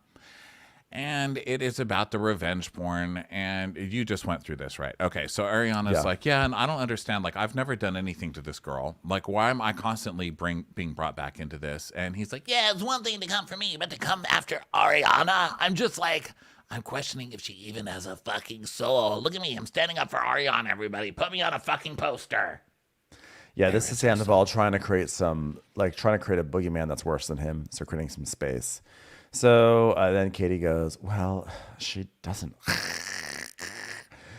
And it is about the revenge porn, and you just went through this, right? Okay, so Ariana's like, yeah, and I don't understand. Like, I've never done anything to this girl. Like, why am I constantly being brought back into this? And he's like, yeah, it's one thing to come for me, but to come after Ariana, I'm just like, I'm questioning if she even has a fucking soul. Look at me, I'm standing up for Ariana, everybody. Put me on a fucking poster. Yeah, this is Sandoval trying to create trying to create a boogeyman that's worse than him. So creating some space. So then Katie goes, well, she doesn't.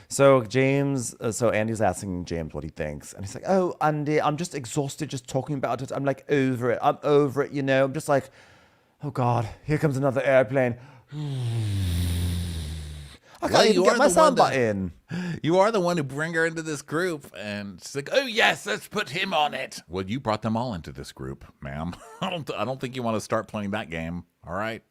So Andy's asking James what he thinks. And he's like, oh, Andy, I'm just exhausted just talking about it. I'm like over it. I'm over it, I'm just like, oh God, here comes another airplane. I can't even get my sound button. You are the one who bring her into this group, and she's like, "Oh yes, let's put him on it." Well, you brought them all into this group, ma'am. I don't think you want to start playing that game. All right.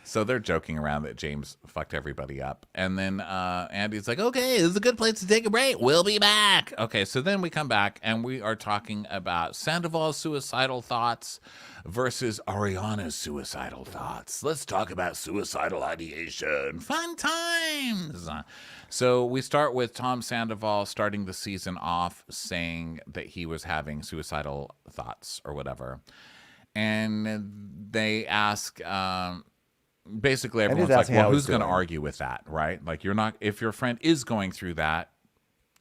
So they're joking around that James fucked everybody up, and then Andy's like, "Okay, this is a good place to take a break. We'll be back." Okay, so then we come back, and we are talking about Sandoval's suicidal thoughts versus Ariana's suicidal thoughts. Let's talk about suicidal ideation. Fun times. So we start with Tom Sandoval starting the season off saying that he was having suicidal thoughts or whatever. And they ask, basically everyone's like, well, who's going to argue with that, right? Like if your friend is going through that,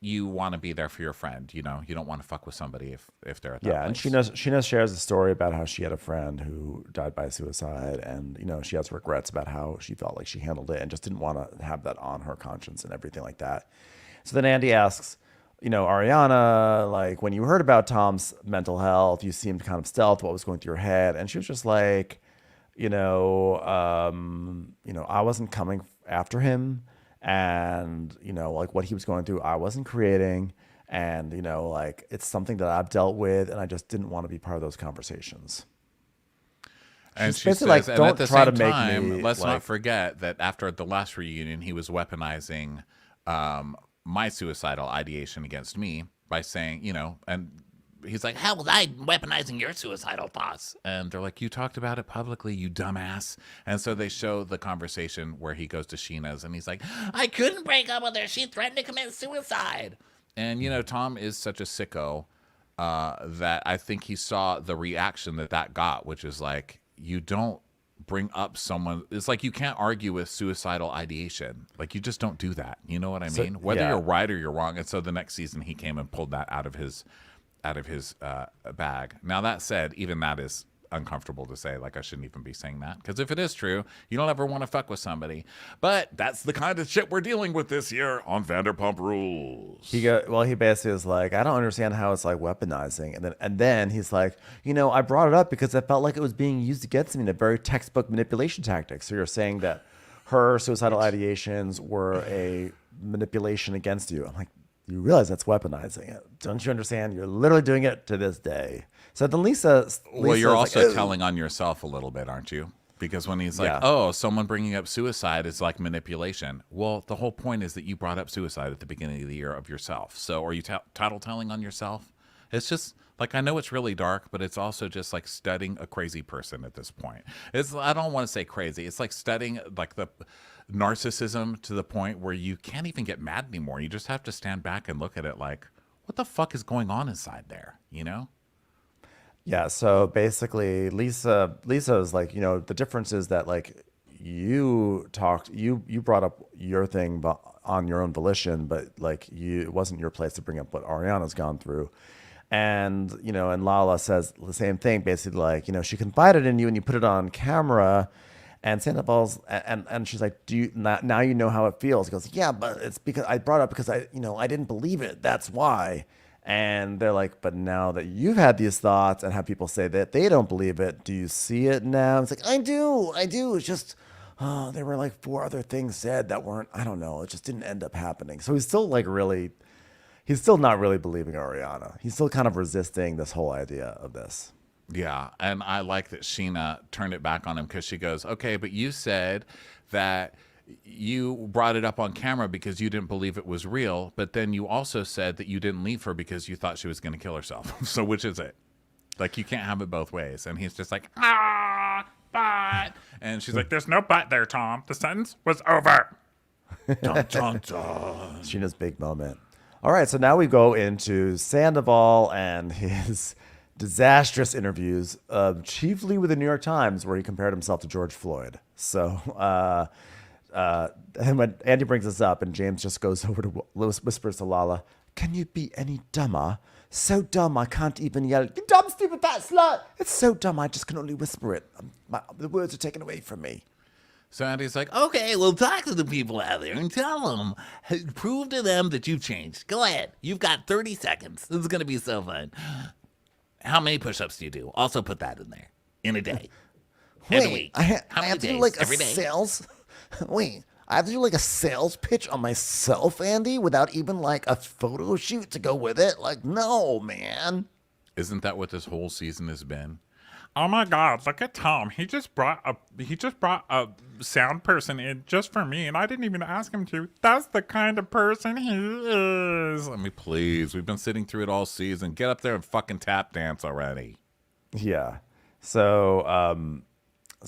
you want to be there for your friend. You don't want to fuck with somebody if they're at that place. And Sheena shares a story about how she had a friend who died by suicide, and she has regrets about how she felt like she handled it and just didn't want to have that on her conscience and everything like that. So then Andy asks, Ariana, like, when you heard about Tom's mental health, you seemed kind of stealth. What was going through your head? And she was just like, I wasn't coming after him. And, like what he was going through, I wasn't creating. And, like it's something that I've dealt with. And I just didn't want to be part of those conversations. And she says, like, don't try to make me. Let's not forget that after the last reunion, he was weaponizing my suicidal ideation against me by saying, and he's like, how was I weaponizing your suicidal thoughts? And they're like, you talked about it publicly, you dumbass. And so they show the conversation where he goes to Sheena's and he's like, I couldn't break up with her. She threatened to commit suicide. And, Tom is such a sicko that I think he saw the reaction that got, which is like, you don't bring up someone. It's like you can't argue with suicidal ideation. Like, you just don't do that. You know what I mean? Whether you're right or you're wrong. And so the next season he came and pulled that out of his bag. Now, that said, even that is uncomfortable to say. Like, I shouldn't even be saying that, because if it is true, you don't ever want to fuck with somebody. But that's the kind of shit we're dealing with this year on Vanderpump Rules. He basically is like, I don't understand how it's like weaponizing, and then he's like, I brought it up because I felt like it was being used against me in a very textbook manipulation tactic. So you're saying that her suicidal ideations were a manipulation against you? I'm like, you realize that's weaponizing it. Don't you understand? You're literally doing it to this day. So then Lisa well, you're also like, telling on yourself a little bit, aren't you? Because when he's like, oh, someone bringing up suicide is like manipulation. Well, the whole point is that you brought up suicide at the beginning of the year of yourself. So are you title-telling on yourself? It's just like, I know it's really dark, but it's also just like studying a crazy person at this point. I don't want to say crazy. It's like studying like the narcissism to the point where you can't even get mad anymore. You just have to stand back and look at it like, what the fuck is going on inside there? Yeah, so basically Lisa is like, the difference is that like you brought up your thing on your own volition, but like it wasn't your place to bring up what Ariana's gone through. And, and Lala says the same thing, basically like, she confided in you and you put it on camera. And Sandoval's and she's like, do you now you know how it feels? He goes, yeah, but it's because I brought it up because I didn't believe it. That's why. And they're like, but now that you've had these thoughts and have people say that they don't believe it, do you see it now? It's like, I do. It's just, there were like 4 other things said that weren't, I don't know. It just didn't end up happening. So he's still not really believing Ariana. He's still kind of resisting this whole idea of this. Yeah, and I like that Sheena turned it back on him, because she goes, okay, but you said that you brought it up on camera because you didn't believe it was real, but then you also said that you didn't leave her because you thought she was going to kill herself. So which is it? Like, you can't have it both ways. And he's just like, but. And she's like, there's no but there, Tom. The sentence was over. Dun, dun, dun. Sheena's big moment. All right, so now we go into Sandoval and his disastrous interviews, chiefly with the New York Times, where he compared himself to George Floyd. So, and when Andy brings this up, and James just goes over to whispers to Lala, "Can you be any dumber?" So dumb, I can't even yell, you dumb, stupid, fat slut. It's so dumb, I just can only whisper it. The words are taken away from me. So Andy's like, okay, well, talk to the people out there and tell them, prove to them that you've changed. Go ahead. You've got 30 seconds. This is going to be so fun. How many push-ups do you do? Also put that in there. In a day. In a week. I How many have to days? do like Every a day. sales. Wait, I have to do like a sales pitch on myself, Andy, without even like a photo shoot to go with it. Like, no, man. Isn't that what this whole season has been? Oh my God! Look at Tom. He just brought a sound person in just for me, and I didn't even ask him to. That's the kind of person he is. Let me please. We've been sitting through it all season. Get up there and fucking tap dance already. Yeah. So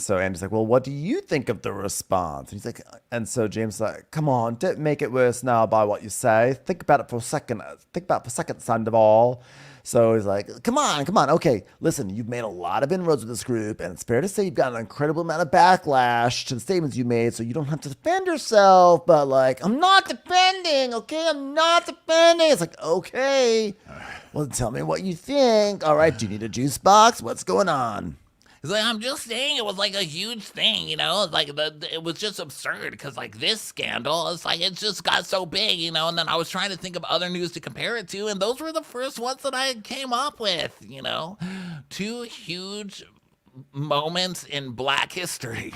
Andy's like, well, what do you think of the response? And he's like, and so James is like, come on, don't make it worse now by what you say. Think about it for a second. Think about it for a second, Sandoval. So he's like, come on. Okay, listen, you've made a lot of inroads with this group, and it's fair to say you've got an incredible amount of backlash to the statements you made, so you don't have to defend yourself. But like, I'm not defending, okay? I'm not defending. It's like, okay, well, tell me what you think. All right, do you need a juice box? What's going on? He's like, I'm just saying it was like a huge thing, you know? Like it was just absurd because like this scandal, it's like it just got so big, you know? And then I was trying to think of other news to compare it to, and those were the first ones that I came up with, you know? Two huge moments in Black history.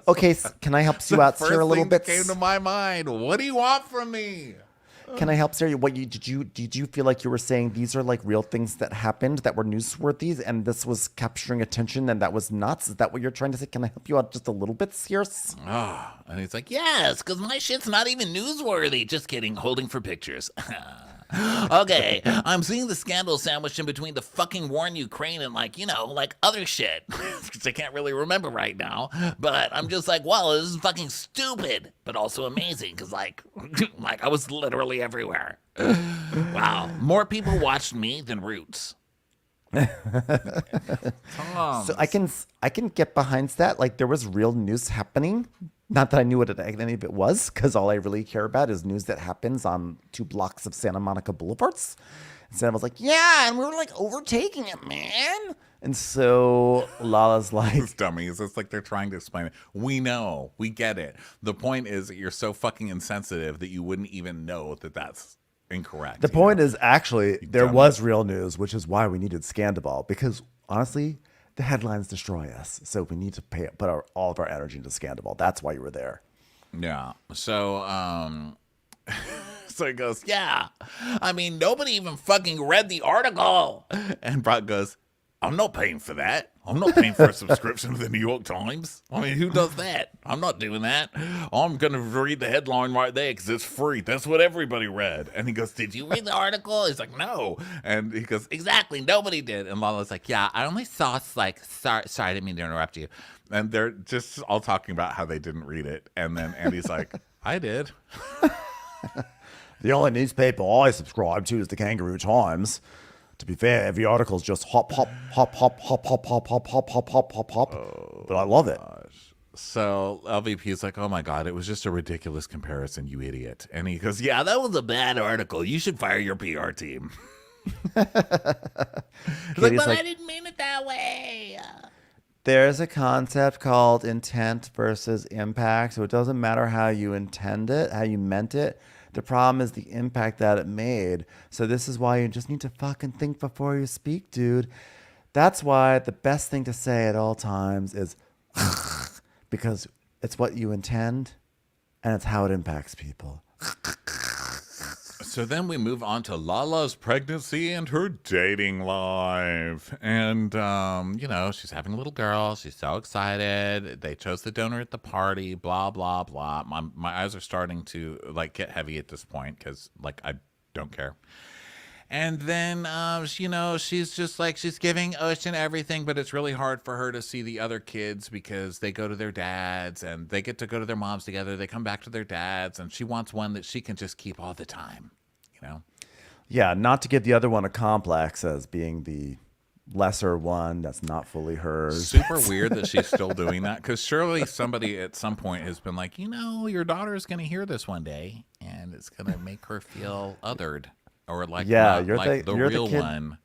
Okay, can I help you out here a little bit? First thing that came to my mind. What do you want from me? Can I help, Sarah? Did you feel like you were saying these are like real things that happened that were newsworthy, and this was capturing attention, and that was nuts? Is that what you're trying to say? Can I help you out just a little bit, Sears? And he's like, yes, because my shit's not even newsworthy. Just kidding. Holding for pictures. Okay, I'm seeing the scandal sandwiched in between the fucking war in Ukraine and like, you know, like other shit. Which I can't really remember right now. But I'm just like, wow, this is fucking stupid, but also amazing because like I was literally everywhere. Wow, more people watched me than Roots. So I can get behind that. Like there was real news happening. Not that I knew what any of it was, because all I really care about is news that happens on 2 blocks of Santa Monica Boulevards. And Santa was like, yeah, and we were like overtaking it, man. And so Lala's like, These dummies. It's like they're trying to explain it. We know. We get it. The point is that you're so fucking insensitive that you wouldn't even know that that's incorrect. the point is actually there was real news, which is why we needed Scandaball, because honestly, the headlines destroy us. So we need to put all of our energy into Scandaball. That's why you were there. Yeah. So, so he goes, yeah. I mean, nobody even fucking read the article. And Brock goes, I'm not paying for that. I'm not paying for a subscription to the New York Times. I mean, who does that? I'm not doing that. I'm going to read the headline right there because it's free. That's what everybody read. And he goes, did you read the article? He's like, no. And he goes, exactly. Nobody did. And Lala's like, yeah, I only saw, like, sorry, I didn't mean to interrupt you. And they're just all talking about how they didn't read it. And then Andy's like, I did. The only newspaper I subscribe to is the Kangaroo Times. To be fair, every article is just hop, hop, hop, hop, hop, hop, hop, hop, hop, hop, hop, hop, hop. But I love it. So LVP's like, oh my God, it was just a ridiculous comparison, you idiot. And he goes, yeah, that was a bad article. You should fire your PR team. He's like, but I didn't mean it that way. There's a concept called intent versus impact. So it doesn't matter how you intend it, how you meant it. The problem is the impact that it made. So this is why you just need to fucking think before you speak, dude. That's why the best thing to say at all times is because it's what you intend and it's how it impacts people. So then we move on to Lala's pregnancy and her dating life. And, you know, she's having a little girl. She's so excited. They chose the donor at the party, blah, blah, blah. My eyes are starting to, like, get heavy at this point because, like, I don't care. And then, you know, she's just like, she's giving Ocean everything, but it's really hard for her to see the other kids because they go to their dads and they get to go to their moms together. They come back to their dads and she wants one that she can just keep all the time, you know? Yeah, not to give the other one a complex as being the lesser one that's not fully hers. Super weird that she's still doing that, because surely somebody at some point has been like, your daughter's going to hear this one day and it's going to make her feel othered, or like, Yeah, not you're like the you're real kid, one.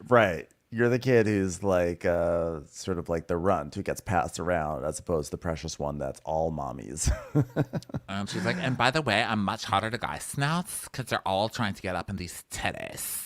right? You're the kid who's like sort of like the runt who gets passed around, as opposed to the precious one that's all mommies. And she's like, and by the way, I'm much hotter to guy snouts because they're all trying to get up in these titties.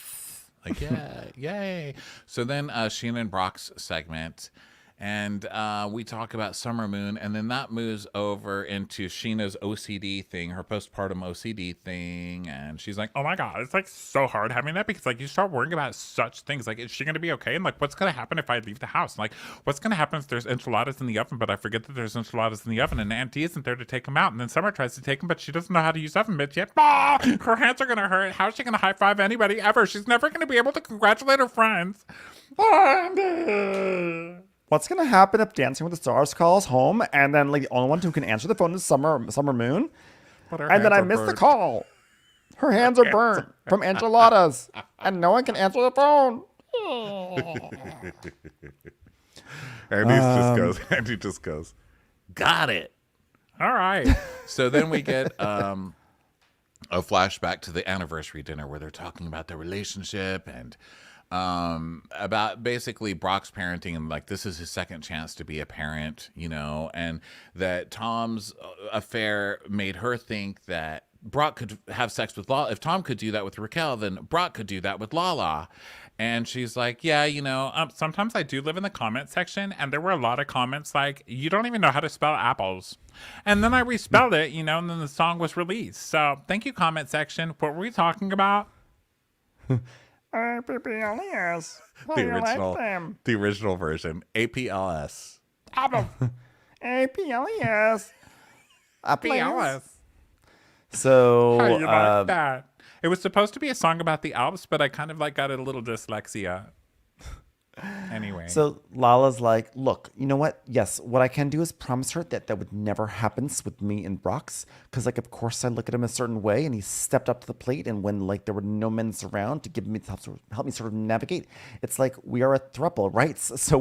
Like, yeah, yay. So then Sheena and Brock's segment, and we talk about Summer Moon, and then that moves over into Sheena's OCD thing, her postpartum OCD thing, and she's like, Oh my God, it's like so hard having that, because like you start worrying about such things. Like, is she going to be okay? And like, what's going to happen if I leave the house? Like, what's going to happen if there's enchiladas in the oven, but I forget that there's enchiladas in the oven and Auntie isn't there to take them out? And then Summer tries to take them, but she doesn't know how to use oven mitts yet. Ah, her hands are going to hurt. How's she going to high five anybody ever? She's never going to be able to congratulate her friends. What's gonna happen if Dancing with the Stars calls home, and then like the only one who can answer the phone is Summer Moon, and then I miss the call? Her hands are burnt from enchiladas, and no one can answer the phone. Andy just goes, got it. All right. So then we get a flashback to the anniversary dinner where they're talking about their relationship and about basically Brock's parenting, and like this is his second chance to be a parent, and that Tom's affair made her think that Brock could have sex with Lala. If Tom could do that with Raquel, then Brock could do that with Lala. And she's like, yeah, sometimes I do live in the comment section, and there were a lot of comments like, you don't even know how to spell apples. And then I respelled it, and then the song was released. So thank you, comment section. What were we talking about? APLS. The original version, APLS. APLES. APLS. So How you like that? It was supposed to be a song about the Alps, but I kind of like got a little dyslexia. Anyway. So Lala's like, look, you know what? Yes, what I can do is promise her that would never happen with me and Brock's. Because, like, of course I look at him a certain way, and he stepped up to the plate. And when, like, there were no men around to give me help me sort of navigate, it's like we are a throuple, right? So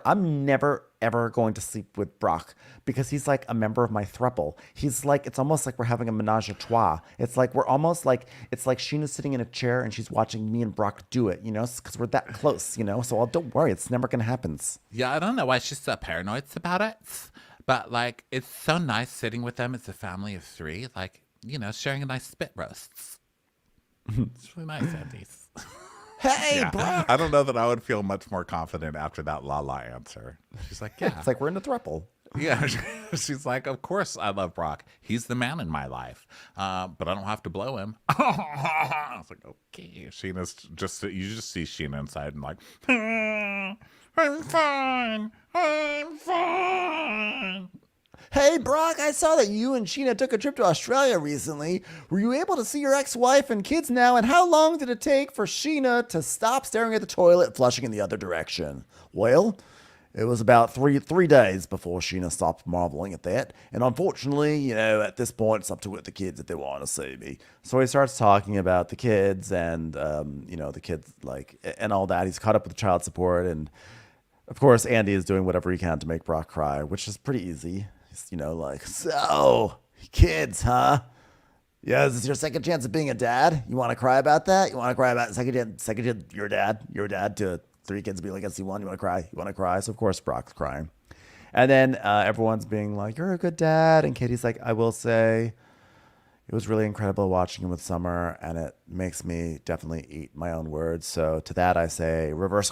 I'm never, ever going to sleep with Brock because he's like a member of my throuple. He's like, it's almost like we're having a menage a trois. It's like we're almost like, it's like Sheena's sitting in a chair and she's watching me and Brock do it, because we're that close, So don't worry, it's never going to happen. Yeah, I don't know why she's so paranoid about it, but like, it's so nice sitting with them as a family of three, like, sharing a nice spit roasts. It's really nice, Andy's. Hey, Brock. I don't know that I would feel much more confident after that Lala answer. She's like, yeah. It's like we're in a throuple. Yeah. She's like, of course I love Brock. He's the man in my life. But I don't have to blow him. I was like, okay. Sheena's you just see Sheena inside and like, I'm fine. I'm fine. Hey, Brock, I saw that you and Sheena took a trip to Australia recently. Were you able to see your ex-wife and kids now? And how long did it take for Sheena to stop staring at the toilet, flushing in the other direction? Well, it was about three days before Sheena stopped marveling at that. And unfortunately, at this point, it's up to the kids if they want to see me. So he starts talking about the kids and, the kids, like, and all that. He's caught up with child support. And, of course, Andy is doing whatever he can to make Brock cry, which is pretty easy. Like, so, kids, huh? Yeah, is this your second chance of being a dad? You want to cry about that? You want to cry about second chance, your dad to three kids being like SC1? You want to cry? You want to cry? So, of course, Brock's crying. And then everyone's being like, you're a good dad. And Katie's like, I will say, it was really incredible watching him with Summer, and it makes me definitely eat my own words. So, to that, I say, reverse.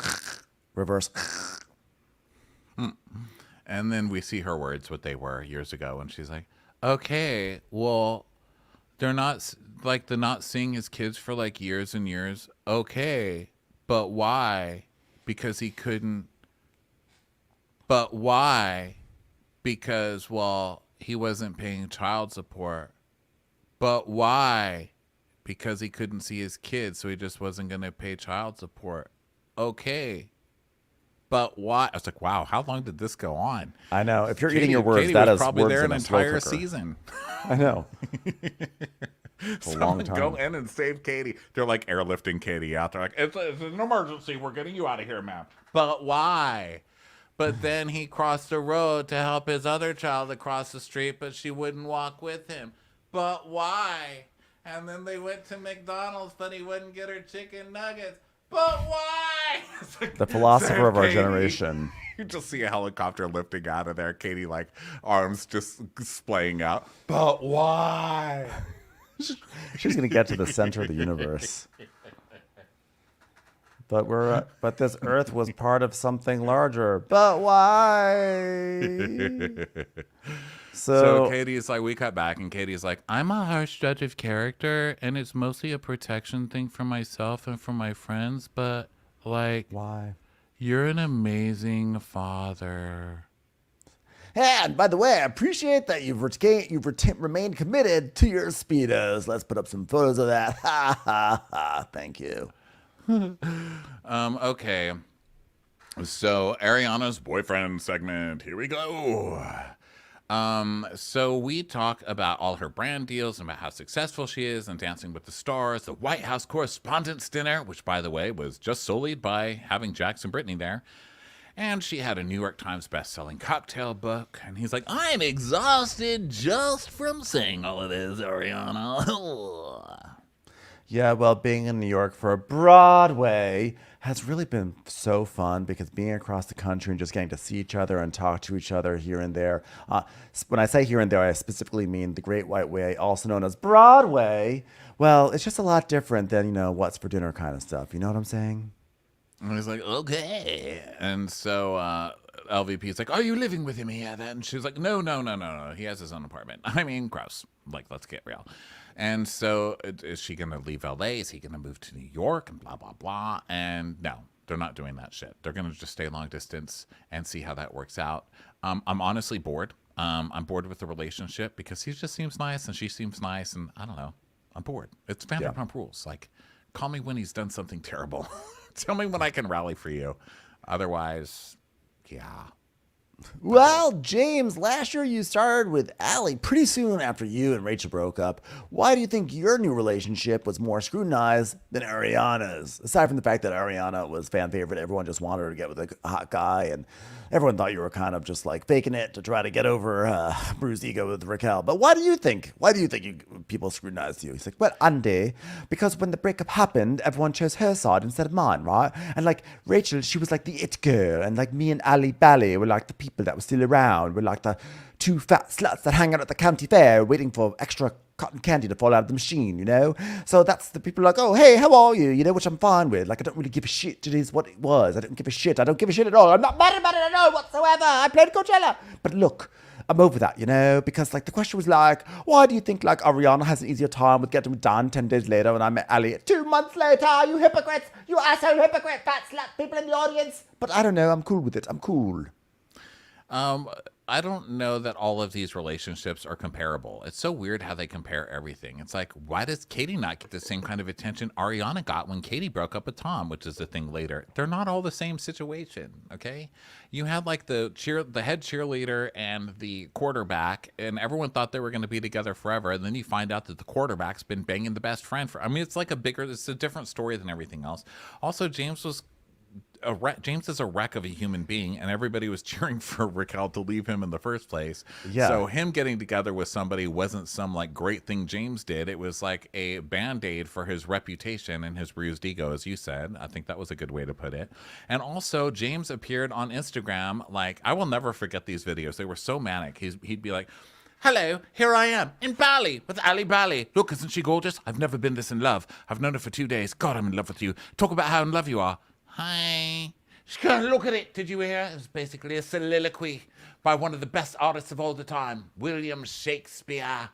And then we see her words, what they were years ago, and she's like, okay, well, they're not seeing his kids for like years and years. Okay, but why? Because he couldn't. But why? Because, well, he wasn't paying child support. But why? Because he couldn't see his kids, so he just wasn't going to pay child support. Okay. But why? I was like, wow, how long did this go on? I know. If you're eating your words, Katie that was is probably words there in an a slow entire cooker. season. I know. for a long time. Go in and save Katie. They're like airlifting Katie out. They're like, it's an emergency. We're getting you out of here, ma'am. But why? But then he crossed the road to help his other child across the street, but she wouldn't walk with him. But why? And then they went to McDonald's, but he wouldn't get her chicken nuggets. But why? Like, The philosopher of our Katie. generation. You just see a helicopter lifting out of there. Katie, like, arms just splaying out. But why? She's going to get to the center of the universe. But this Earth was part of something larger. But why? So Katie's like, we cut back, and Katie's like, I'm a harsh judge of character, and it's mostly a protection thing for myself and for my friends, but, like, why? You're an amazing father. And by the way, I appreciate that you've remained committed to your Speedos. Let's put up some photos of that. Ha ha ha. Thank you. Okay. So Ariana's boyfriend segment. Here we go. So we talk about all her brand deals and about how successful she is and Dancing with the Stars, the White House Correspondents' Dinner, which, by the way, was just sullied by having Jax and Brittany there. And she had a New York Times best-selling cocktail book. And he's like, I'm exhausted just from saying all of this, Ariana. Yeah, well, being in New York for Broadway has really been so fun because being across the country and just getting to see each other and talk to each other here and there. When I say here and there, I specifically mean the Great White Way, also known as Broadway. Well, it's just a lot different than, what's for dinner kind of stuff. You know what I'm saying? And he's like, okay. And so LVP's like, are you living with him here then? And she's like, no. He has his own apartment. I mean, gross. Like, let's get real. And so is she going to leave LA? Is he going to move to New York? And blah, blah, blah. And no, they're not doing that shit. They're going to just stay long distance and see how that works out. I'm honestly bored. I'm bored with the relationship because he just seems nice and she seems nice. And I don't know. I'm bored. It's Vanderpump Rules. Like, call me when he's done something terrible. Tell me when I can rally for you. Otherwise, yeah. Well, James, last year you started with Allie pretty soon after you and Rachel broke up. Why do you think your new relationship was more scrutinized than Ariana's? Aside from the fact that Ariana was fan favorite, everyone just wanted her to get with a hot guy, and everyone thought you were kind of just like faking it to try to get over bruised ego with Raquel. But why do you think people scrutinized you? He's like, well, Andy, because when the breakup happened, everyone chose her side instead of mine, right? And like Rachel, she was like the it girl, and like me and Ali Bally were like the people that were still around. We're like the two fat sluts that hang out at the county fair waiting for extra cotton candy to fall out of the machine, So that's the people like, oh, hey, how are you? Which I'm fine with. Like, I don't really give a shit. It is what it was. I don't give a shit. I don't give a shit at all. I'm not mad about it at all whatsoever. I played Coachella. But look, I'm over that, because like the question was like, why do you think like Ariana has an easier time with getting done 10 days later when I met Ali 2 months later? You hypocrites. You asshole hypocrite, fat slut, people in the audience. But I don't know. I'm cool with it. I'm cool. I don't know that all of these relationships are comparable. It's so weird how they compare everything. It's like, why does Katie not get the same kind of attention Ariana got when Katie broke up with Tom, which is the thing later? They're not all the same situation, okay? You had like the head cheerleader and the quarterback, and everyone thought they were going to be together forever, and then you find out that the quarterback's been banging the best friend for. I mean, it's a different story than everything else. Also, James is a wreck of a human being, and everybody was cheering for Raquel to leave him in the first place. Yeah. So him getting together with somebody wasn't some like great thing James did. It was like a band-aid for his reputation and his bruised ego, as you said. I think that was a good way to put it. And also, James appeared on Instagram. Like, I will never forget these videos. They were so manic. He'd be like, hello, here I am in Bali with Ali Bali. Look, isn't she gorgeous? I've never been this in love. I've known her for 2 days. God, I'm in love with you. Talk about how in love you are. Hi. Just gonna look at it. Did you hear? It was basically a soliloquy by one of the best artists of all the time, William Shakespeare.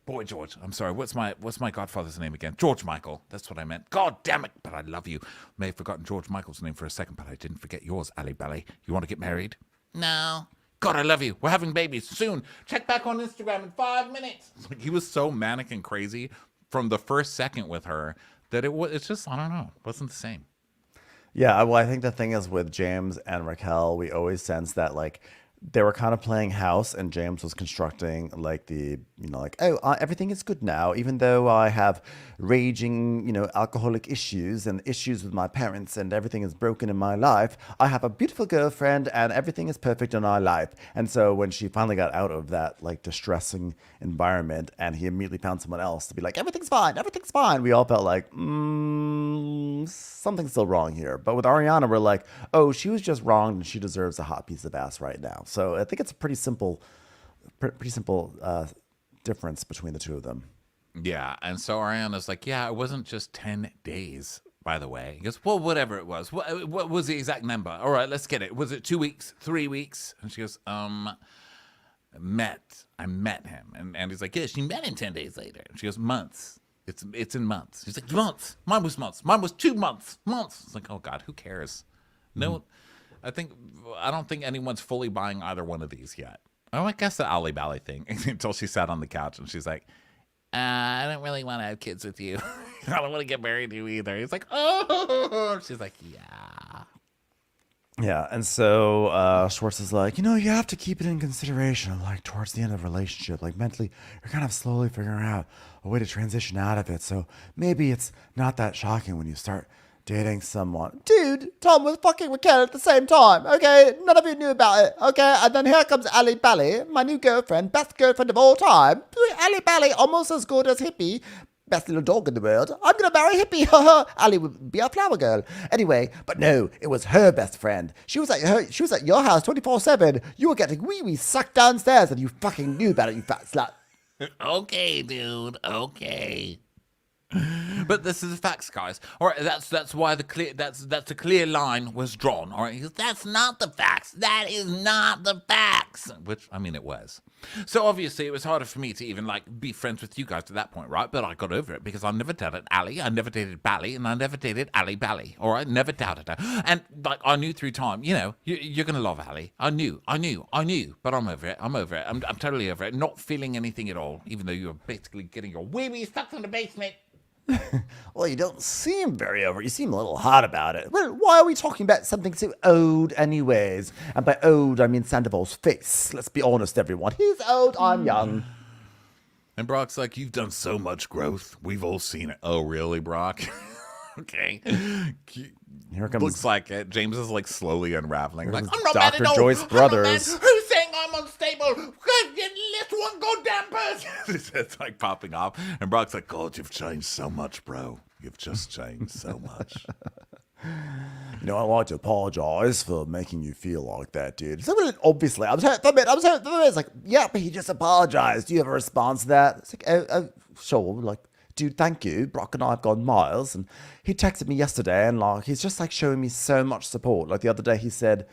Boy George. I'm sorry. What's my godfather's name again? George Michael. That's what I meant. God damn it! But I love you. May have forgotten George Michael's name for a second, but I didn't forget yours, Ali Bali. You want to get married? No. God, I love you. We're having babies soon. Check back on Instagram in 5 minutes. Like, he was so manic and crazy from the first second with her that it's just, I don't know, it wasn't the same. Yeah, well, I think the thing is with James and Raquel, we always sense that like they were kind of playing house, and James was constructing like everything is good now, even though I have raging, alcoholic issues and issues with my parents, and everything is broken in my life. I have a beautiful girlfriend, and everything is perfect in our life. And so when she finally got out of that like distressing environment, and he immediately found someone else to be like, everything's fine. We all felt like, something's still wrong here. But with Ariana, we're like, oh, she was just wronged, and she deserves a hot piece of ass right now. So I think it's a pretty simple difference between the two of them. Yeah, and so Ariana's like, yeah, it wasn't just 10 days, by the way. He goes, well, whatever it was. What was the exact number? All right, let's get it. Was it 2 weeks, 3 weeks? And she goes, I met him. And he's like, yeah, she met him 10 days later. And she goes, months. It's in months. He's like, months. Mine was months. Mine was 2 months. Months. It's like, oh, God, who cares? No, I don't think anyone's fully buying either one of these yet. Oh, I guess the Ali Bally thing until she sat on the couch and she's like, I don't really want to have kids with you. I don't want to get married to you either. He's like, oh. She's like, yeah. Yeah, and so Schwartz is like, you have to keep it in consideration, like towards the end of a relationship, like mentally, you're kind of slowly figuring out a way to transition out of it. So maybe it's not that shocking when you start dating someone. Dude, Tom was fucking with Ken at the same time, okay? None of you knew about it, okay? And then here comes Ali Bally, my new girlfriend, best girlfriend of all time. Ali Bally, almost as good as Hippie. Best little dog in the world. I'm gonna marry Hippie. Ali would be a flower girl. Anyway, but no, it was her best friend. She was at your house 24/7. You were getting wee sucked downstairs, and you fucking knew about it, you fat slut. Okay, dude. Okay. But this is the facts, guys. All right, that's why the clear line was drawn. All right, he goes, that's not the facts. That is not the facts. Which, I mean, it was. So obviously, it was harder for me to even be friends with you guys at that point, right? But I got over it because I never dated Ali, I never dated Bally, and I never dated Ali Bally. All right, never doubted her. And I knew through time, you're gonna love Ali. I knew. But I'm over it. I'm totally over it. Not feeling anything at all, even though you were basically getting your wee stuck in the basement. Well, you don't seem very over. You seem a little hot about it. Well, why are we talking about something so old anyways? And by old, I mean Sandoval's face. Let's be honest, everyone. He's old, I'm young. And Brock's like, you've done so much growth. We've all seen it. Oh, really, Brock? Okay. Here comes... Looks like it. James is slowly unraveling. Like, I'm not Dr. mad at Joyce all. Brothers. Who's saying I'm unstable? Let one goddamn person. It's popping off. And Brock's like, God, you've changed so much, bro. You've just changed so much. I'd like to apologize for making you feel like that, dude. So, obviously, I was hurt for a minute. It's like, yeah, but he just apologized. Do you have a response to that? It's like, oh, sure. Dude, thank you. Brock and I have gone miles. And he texted me yesterday, and he's just showing me so much support. Like the other day, he said,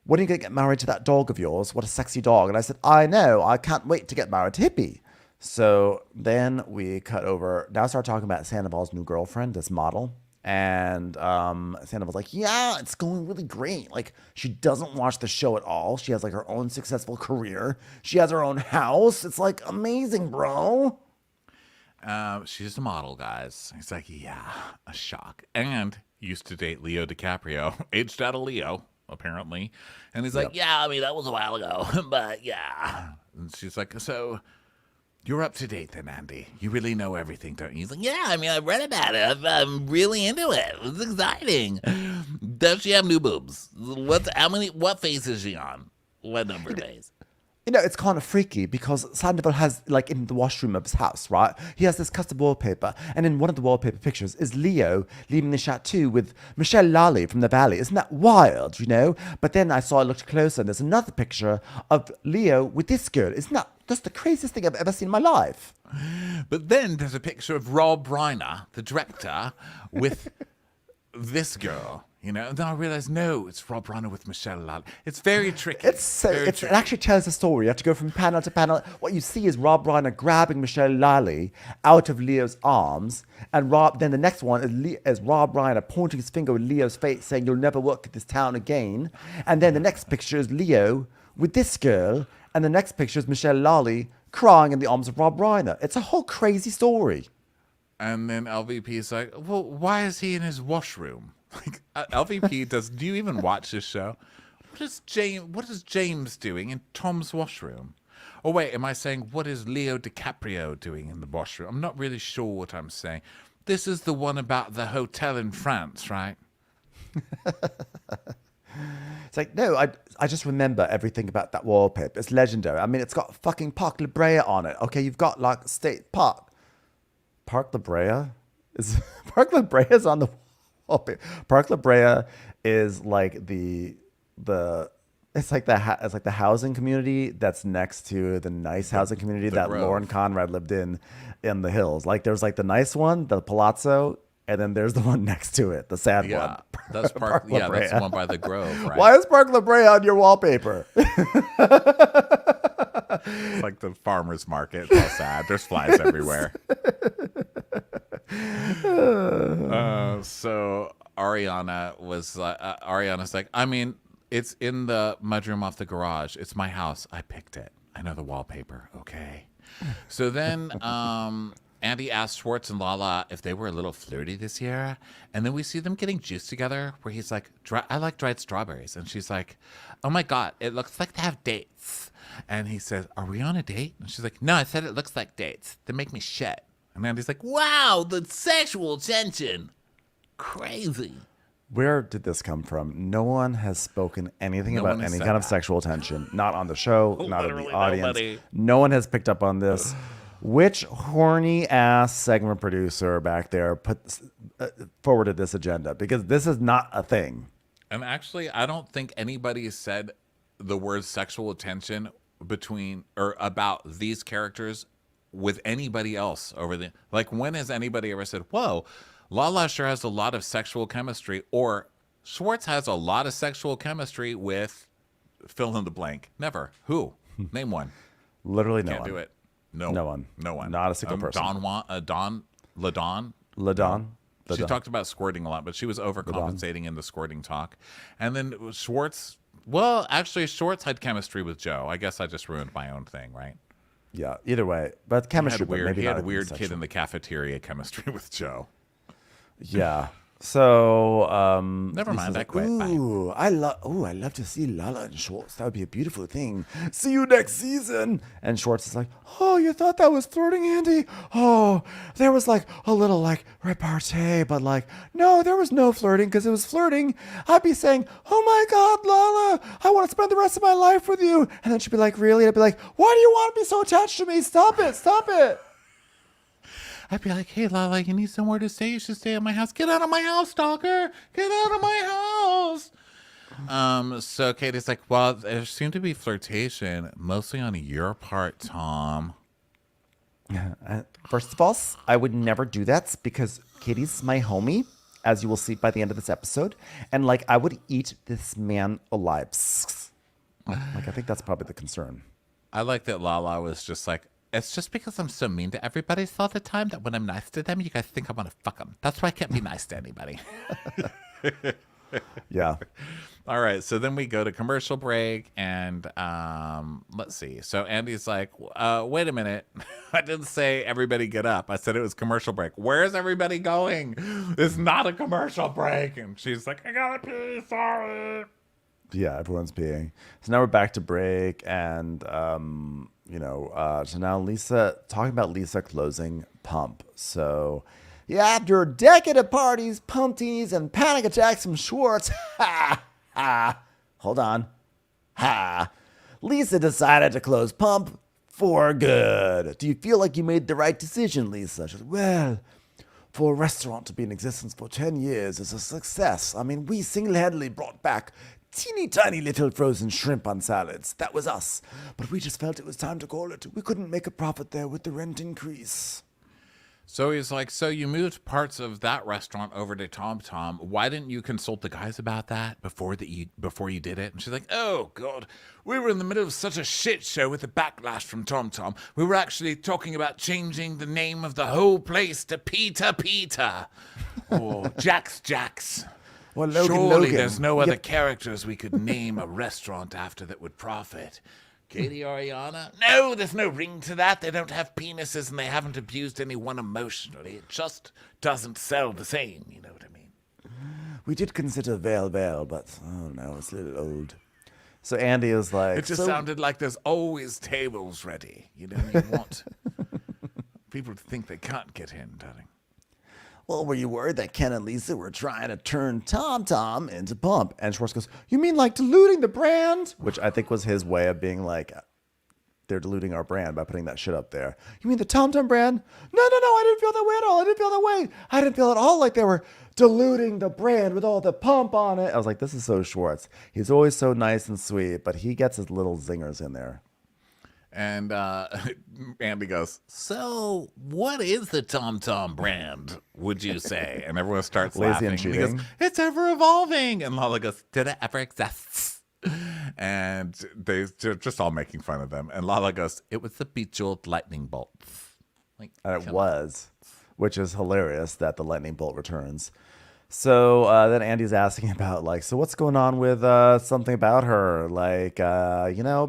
when are you going to get married to that dog of yours? What a sexy dog. And I said, I know. I can't wait to get married to Hippie. So then we cut over. Now start talking about Sandoval's new girlfriend, this model. And Sandoval's like, yeah, it's going really great. She doesn't watch the show at all. She has her own successful career. She has her own house. It's amazing, bro. She's a model, guys. He's like, yeah, a shock. And used to date Leo DiCaprio. Aged out of Leo, apparently. And he's like, yeah, I mean, that was a while ago. But yeah. And she's like, so you're up to date then, Andy. You really know everything, don't you? He's like, yeah, I mean, I read about it. I'm really into it. It's exciting. Does she have new boobs? What face is she on? What number face? It's kind of freaky because Sandoval has, in the washroom of his house, right? He has this custom wallpaper, and in one of the wallpaper pictures is Leo leaving the chateau with Michelle Lally from the Valley. Isn't that wild, But then I looked closer, and there's another picture of Leo with this girl. Isn't that just the craziest thing I've ever seen in my life? But then there's a picture of Rob Reiner, the director, with this girl. And then I realized, no, it's Rob Reiner with Michelle Lala. It's very tricky. It actually tells a story. You have to go from panel to panel. What you see is Rob Reiner grabbing Michelle Lally out of Leo's arms, and then the next one is Rob Reiner pointing his finger at Leo's face, saying, "You'll never work at this town again." And then the next picture is Leo with this girl, and the next picture is Michelle Lally crying in the arms of Rob Reiner. It's a whole crazy story. And then LVP is like, well, why is he in his washroom? LVP, do you even watch this show? What is James doing in Tom's washroom? Oh wait, am I saying what is Leo DiCaprio doing in the washroom? I'm not really sure what I'm saying. This is the one about the hotel in France, right? It's like, no, I just remember everything about that wallpaper. It's legendary. I mean, it's got fucking Park La Brea on it. Okay, you've got like State Park. Park La Brea? Park La Brea is on the wallpaper. Park La Brea is like the it's like the housing community that's next to the nice housing community that Grove. Lauren Conrad lived in the hills. Like there's like the nice one, the Palazzo, and then there's the one next to it, the sad Yeah, one. that's Park. La Yeah, that's Brea. the one by the Grove, right? Why is Park La Brea on your wallpaper? It's like the farmer's market. It's all sad. There's flies everywhere. So Ariana's like, I mean, it's in the mudroom off the garage. It's my house. I picked it. I know the wallpaper. Okay. So then Andy asked Schwartz and Lala if they were a little flirty this year. And then we see them getting juice together where he's like, I like dried strawberries. And she's like, oh my God, it looks like they have dates. And he says, are we on a date? And she's like, no, I said it looks like dates. They make me shit. And Andy's like, wow, the sexual tension. Crazy. Where did this come from? No one has spoken anything No about one has any said kind of that. sexual tension. Not on the show, not in the Literally audience. nobody. No one has picked up on this. Which horny ass segment producer back there forwarded this agenda? Because this is not a thing. And actually, I don't think anybody has said the word sexual tension between or about these characters with anybody else over the like. When has anybody ever said, "Whoa, Lala sure has a lot of sexual chemistry," or Schwartz has a lot of sexual chemistry with fill in the blank? Never. Who? Name one. Literally no Can't one. do it. No. No one. No one. Not a single person. LaDawn. LaDawn. She talked about squirting a lot, but she was overcompensating in the squirting talk. And then Schwartz, well, actually, Schwartz had chemistry with Joe. I guess I just ruined my own thing, right? Yeah, either way. But He chemistry, had but maybe he not had a weird sexual. kid in the cafeteria chemistry with Joe. Yeah. So, Never mind, Lisa's I quit. Bye. I love to see Lala and Schwartz. That would be a beautiful thing. See you next season. And Schwartz is like, oh, you thought that was flirting, Andy? Oh, there was like a little like repartee, but like, no, there was no flirting because it was flirting. I'd be saying, oh my God, Lala, I want to spend the rest of my life with you. And then she'd be like, really? I'd be like, why do you want to be so attached to me? Stop it. Stop it. I'd be like, hey, Lala, you need somewhere to stay? You should stay at my house. Get out of my house, stalker. Get out of my house. So Katie's like, well, there seemed to be flirtation, mostly on your part, Tom. First of all, I would never do that because Katie's my homie, as you will see by the end of this episode. And like, I would eat this man alive. Like, I think that's probably the concern. I like that Lala was just like, it's just because I'm so mean to everybody all the time that when I'm nice to them, you guys think I want to fuck them. That's why I can't be nice to anybody. Yeah. All right, so then we go to commercial break, and let's see. So Andy's like, wait a minute. I didn't say everybody get up. I said it was commercial break. Where's everybody going? It's not a commercial break. And she's like, I gotta pee, sorry. Yeah, everyone's peeing. So now we're back to break. And, so now Lisa, talking about Lisa closing Pump. So, yeah, after a decade of parties, pumpties, and panic attacks from Schwartz, hold on, Lisa decided to close Pump for good. Do you feel like you made the right decision, Lisa? She's like, well, for a restaurant to be in existence for 10 years is a success. I mean, we single-handedly brought back teeny tiny little frozen shrimp on salads. That was us. But we just felt it was time to call it. We couldn't make a profit there with the rent increase. So he's like, so you moved parts of that restaurant over to Tom Tom. Why didn't you consult the guys about that before you did it? And she's like, oh, God, we were in the middle of such a shit show with the backlash from Tom Tom. We were actually talking about changing the name of the whole place to Peter Peter or Jax Jax. Well, Logan, Surely there's no other characters we could name a restaurant after that would profit. Katie, Ariana? No, there's no ring to that. They don't have penises and they haven't abused anyone emotionally. It just doesn't sell the same, you know what I mean? We did consider Vale, but oh no, it's a little old. So Andy was like, It just so, sounded like there's always tables ready. You want people to think they can't get in, darling. well, were you worried that Ken and Lisa were trying to turn Tom Tom into Pump? And Schwartz goes, you mean like diluting the brand? Which I think was his way of being like, they're diluting our brand by putting that shit up there. You mean the Tom Tom brand? No, I didn't feel that way at all. I didn't feel that way. I didn't feel at all like they were diluting the brand with all the pump on it. I was like, this is so Schwartz. He's always so nice and sweet, but he gets his little zingers in there. And Andy goes, so what is the Tom Tom brand, would you say? And everyone starts Lazy and laughing. He goes, cheating. it's ever evolving. And Lala goes, did it ever exist? And they're just all making fun of them. And Lala goes, it was the bejeweled lightning bolts. Like, And it was, which is hilarious that the lightning bolt returns. So then Andy's asking about like, so what's going on with something about her? Like,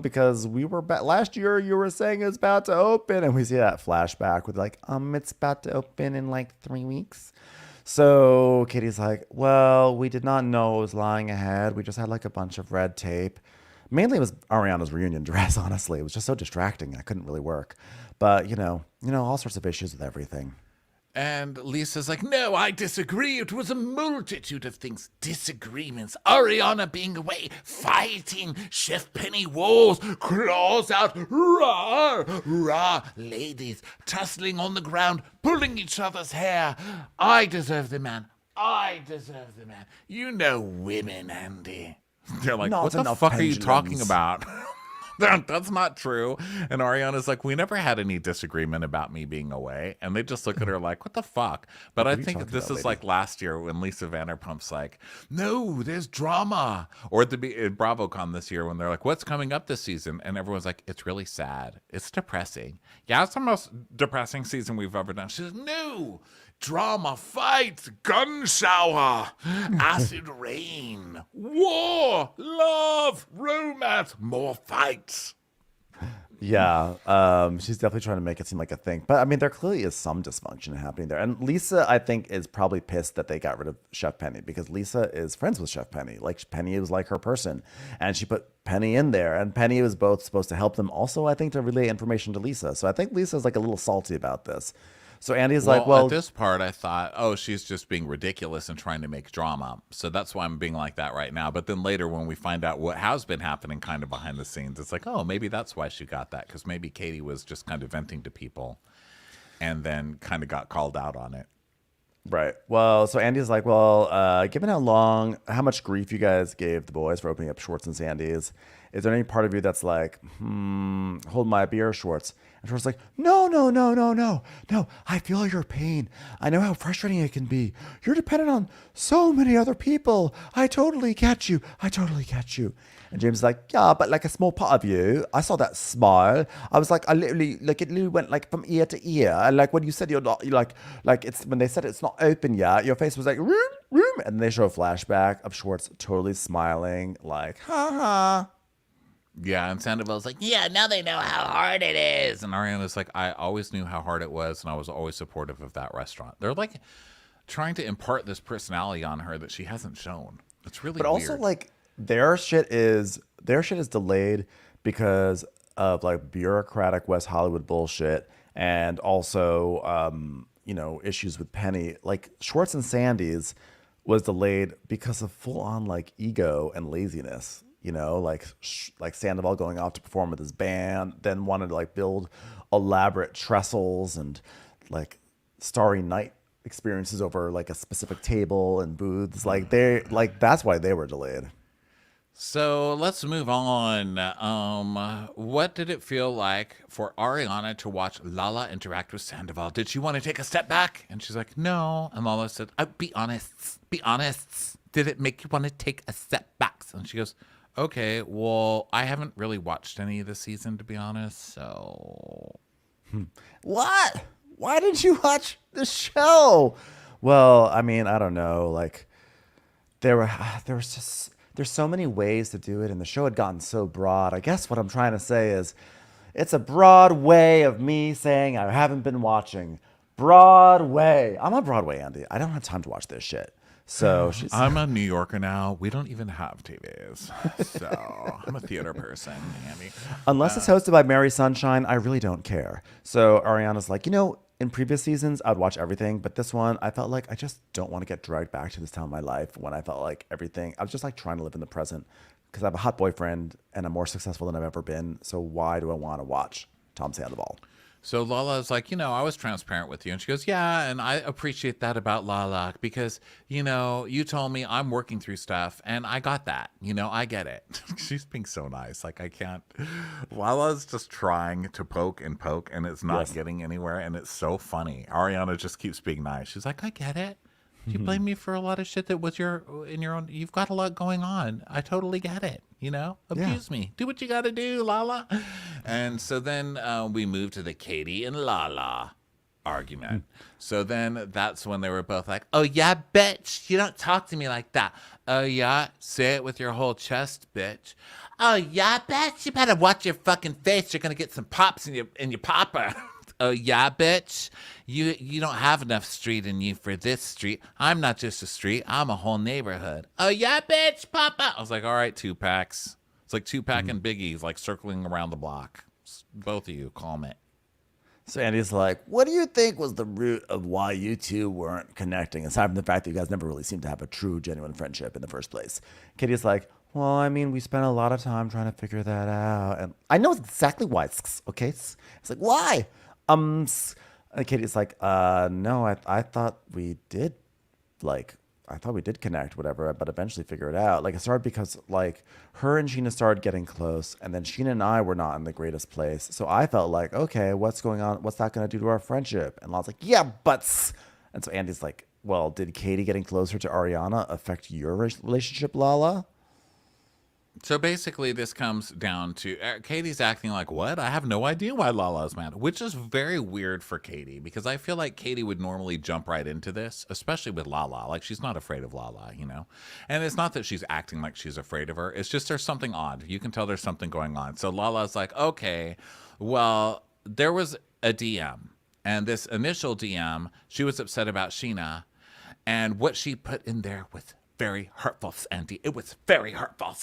because we were last year, you were saying it's about to open, and we see that flashback with like, it's about to open in like 3 weeks. So Katie's like, well, we did not know it was lying ahead. We just had like a bunch of red tape. Mainly it was Ariana's reunion dress, honestly. It was just so distracting. I couldn't really work. But, all sorts of issues with everything. And Lisa's like, no, I disagree. It was a multitude of things. Disagreements. Ariana being away, fighting, Chef Penny wars, claws out, rah, rah, ladies tussling on the ground, pulling each other's hair. I deserve the man. I deserve the man. You know women, Andy. They're like, Not what the enough fuck are you talking pendulums. about? That's not true. And Ariana's like, we never had any disagreement about me being away. And they just look at her like, what the fuck? But I are you think talking this about, is lady? like last year when Lisa Vanderpump's like, no, there's drama. Or at BravoCon this year when they're like, what's coming up this season? And everyone's like, it's really sad. It's depressing. Yeah, it's the most depressing season we've ever done. She says, no. Drama, fights, gun shower, acid rain, war, love, romance, more fights. Yeah, she's definitely trying to make it seem like a thing. But I mean, there clearly is some dysfunction happening there. And Lisa, I think, is probably pissed that they got rid of Chef Penny because Lisa is friends with Chef Penny. Like, Penny was like her person. And she put Penny in there. And Penny was both supposed to help them also, I think, to relay information to Lisa. So I think Lisa's like a little salty about this. So Andy's like, well, at this part, I thought, oh, she's just being ridiculous and trying to make drama. So that's why I'm being like that right now. But then later, when we find out what has been happening kind of behind the scenes, it's like, oh, maybe that's why she got that. Because maybe Katie was just kind of venting to people and then kind of got called out on it. right. Well, so Andy's like, well, given how much grief you guys gave the boys for opening up Schwartz and Sandy's, is there any part of you that's like, hold my beer, Schwartz? And Schwartz is like, no. I feel your pain. I know how frustrating it can be. You're dependent on so many other people. I totally get you. And James is like, yeah, but like a small part of you, I saw that smile. I was like, it literally went like from ear to ear. And like when you said you're it's when they said it's not open yet, your face was like, room. And they show a flashback of Schwartz totally smiling, like, ha ha. Yeah, and Sandoval's like, yeah, now they know how hard it is. And Ariana's like, I always knew how hard it was, and I was always supportive of that restaurant. They're like trying to impart this personality on her that she hasn't shown. It's really But weird. also like their shit is delayed because of like bureaucratic West Hollywood bullshit and also issues with Penny. Like Schwartz and Sandy's was delayed because of full on like ego and laziness. Like Sandoval going off to perform with his band, then wanted to like build elaborate trestles and like starry night experiences over like a specific table and booths. That's why they were delayed. So let's move on. What did it feel like for Ariana to watch Lala interact with Sandoval? Did she want to take a step back? And she's like, no. And Lala said, be honest. Did it make you want to take a step back? And she goes, okay, well, I haven't really watched any this season, to be honest, so... What? Why didn't you watch the show? Well, I mean, I don't know. Like, there's so many ways to do it, and the show had gotten so broad. I guess what I'm trying to say is it's a broad way of me saying I haven't been watching. Broadway. I'm on Broadway, Andy. I don't have time to watch this shit. So she's I'm a New Yorker now. We don't even have TVs. So I'm a theater person, Andy. unless it's hosted by Mary Sunshine, I really don't care. So Ariana's like, in previous seasons, I'd watch everything, but this one, I felt like I just don't want to get dragged back to this time of my life when I felt like everything. I was just like trying to live in the present because I have a hot boyfriend and I'm more successful than I've ever been. So why do I want to watch Tom Sandoval? So Lala's like, I was transparent with you. And she goes, yeah, and I appreciate that about Lala because, you told me I'm working through stuff and I got that. I get it. She's being so nice. Like, I can't. Lala's just trying to poke and it's not getting anywhere. And it's so funny. Ariana just keeps being nice. She's like, I get it. You blame me for a lot of shit that was in your own. You've got a lot going on. I totally get it. Abuse me. Do what you got to do, Lala. And so then we move to the Katie and Lala argument. So then that's when they were both like, oh, yeah, bitch. You don't talk to me like that. Oh, yeah. Say it with your whole chest, bitch. Oh, yeah, bitch. You better watch your fucking face. You're going to get some pops in your popper. Oh, yeah, bitch. You don't have enough street in you for this street. I'm not just a street. I'm a whole neighborhood. Oh, yeah, bitch, Papa. I was like, all right, Tupacs. It's like Tupac and Biggie's like circling around the block. Both of you, calm it. So Andy's like, what do you think was the root of why you two weren't connecting, aside from the fact that you guys never really seemed to have a true, genuine friendship in the first place? Katie's like, well, I mean, we spent a lot of time trying to figure that out. And I know exactly why. Okay? It's like, why? And Katie's like, no, I thought we did, I thought we did connect, whatever, but eventually figure it out. Like, it started because, her and Sheena started getting close, and then Sheena and I were not in the greatest place. So I felt like, okay, what's going on? What's that going to do to our friendship? And Lala's like, yeah, but... And so Andy's like, well, did Katie getting closer to Ariana affect your relationship, Lala? So basically, this comes down to Katie's acting like, what? I have no idea why Lala's mad, which is very weird for Katie because I feel like Katie would normally jump right into this, especially with Lala. Like, she's not afraid of Lala, And it's not that she's acting like she's afraid of her. It's just there's something odd. You can tell there's something going on. So Lala's like, okay, well, there was a DM. And this initial DM, she was upset about Sheena. And what she put in there was very hurtful, Andy. It was very hurtful.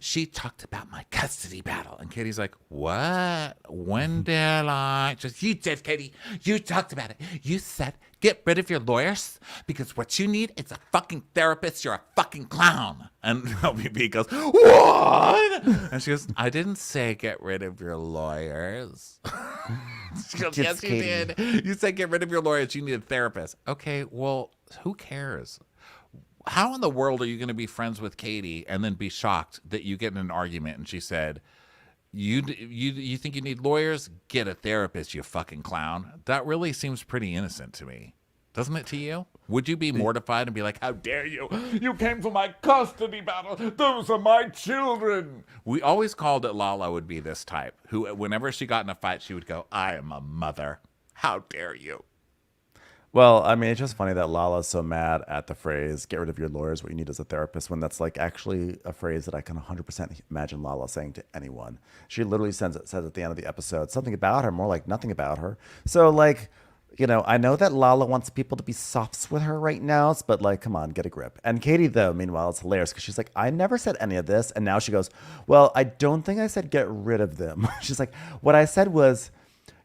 She talked about my custody battle. And Katie's like, what? When did I? Just, you did, Katie. You talked about it. You said, get rid of your lawyers because what you need is a fucking therapist. You're a fucking clown. And LBB goes, what? And she goes, I didn't say get rid of your lawyers. She goes, yes, you did. You said get rid of your lawyers. You need a therapist. Okay, well, who cares? How in the world are you going to be friends with Katie and then be shocked that you get in an argument and she said, you think you need lawyers? Get a therapist, you fucking clown. That really seems pretty innocent to me. Doesn't it to you? Would you be mortified and be like, how dare you? You came for my custody battle. Those are my children. We always called it Lala would be this type who, whenever she got in a fight, she would go, I am a mother. How dare you? Well, I mean, it's just funny that Lala's so mad at the phrase, get rid of your lawyers, what you need is a therapist, when that's actually a phrase that I can 100% imagine Lala saying to anyone. She literally says at the end of the episode, something about her, more like nothing about her. So, I know that Lala wants people to be softs with her right now, but come on, get a grip. And Katie, though, meanwhile, it's hilarious because she's like, I never said any of this. And now she goes, well, I don't think I said get rid of them. She's like, what I said was,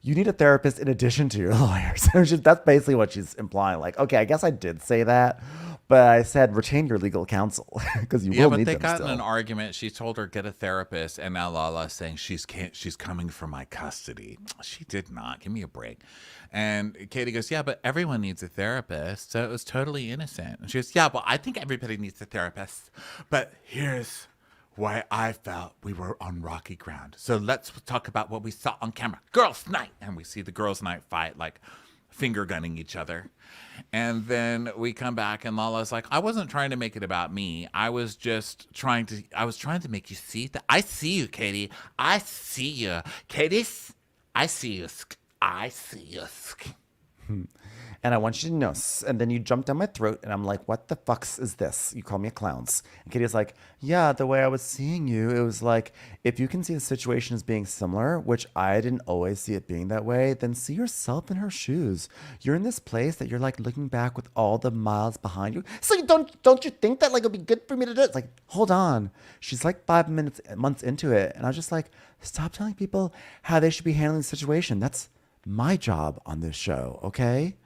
you need a therapist in addition to your lawyers. That's basically what she's implying. Okay, I guess I did say that, but I said retain your legal counsel because you will need them. Yeah, but they got still. in an argument. She told her get a therapist, and now Lala's saying she's coming for my custody. She did not. Give me a break. And Katie goes, yeah, but everyone needs a therapist, so it was totally innocent. And she goes, yeah, well, I think everybody needs a therapist, but here's why I felt we were on rocky ground. So let's talk about what we saw on camera. Girls' night. And we see the girls' night fight, finger gunning each other. And then we come back and Lala's like, I wasn't trying to make it about me. I was trying to make you see that. I see you, Katie. I see you. Katie, I see you. I see you. And I want you to know. And then you jump down my throat, and I'm like, what the fucks is this? You call me a clowns. And Katie's like, yeah, the way I was seeing you, it was like, if you can see the situation as being similar, which I didn't always see it being that way, then see yourself in her shoes. You're in this place that you're like looking back with all the miles behind you. So you don't you think that like it'll be good for me to do it? It's like, hold on. She's like 5 months into it. And I was just like, stop telling people how they should be handling the situation. That's my job on this show, okay?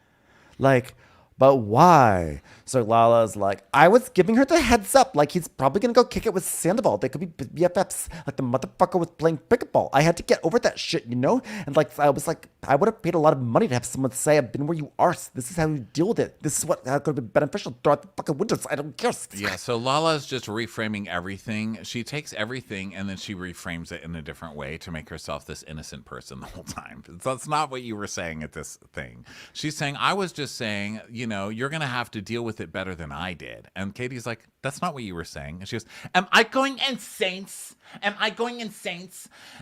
Like, but why? So Lala's like, I was giving her the heads up. Like, he's probably going to go kick it with Sandoval. They could be BFFs. Like, the motherfucker was playing pickleball. I had to get over that shit, you know? And, like, I was like, I would have paid a lot of money to have someone say, I've been where you are. This is how you deal with it. This is what could have been beneficial throughout the fucking winters. I don't care. Yeah, so Lala's just reframing everything. She takes everything and then she reframes it in a different way to make herself this innocent person the whole time. That's not what you were saying at this thing. She's saying, I was just saying, you know, you're going to have to deal with it better than I did. And Katie's like, that's not what you were saying. And she goes, am I going insane? Am I going insane?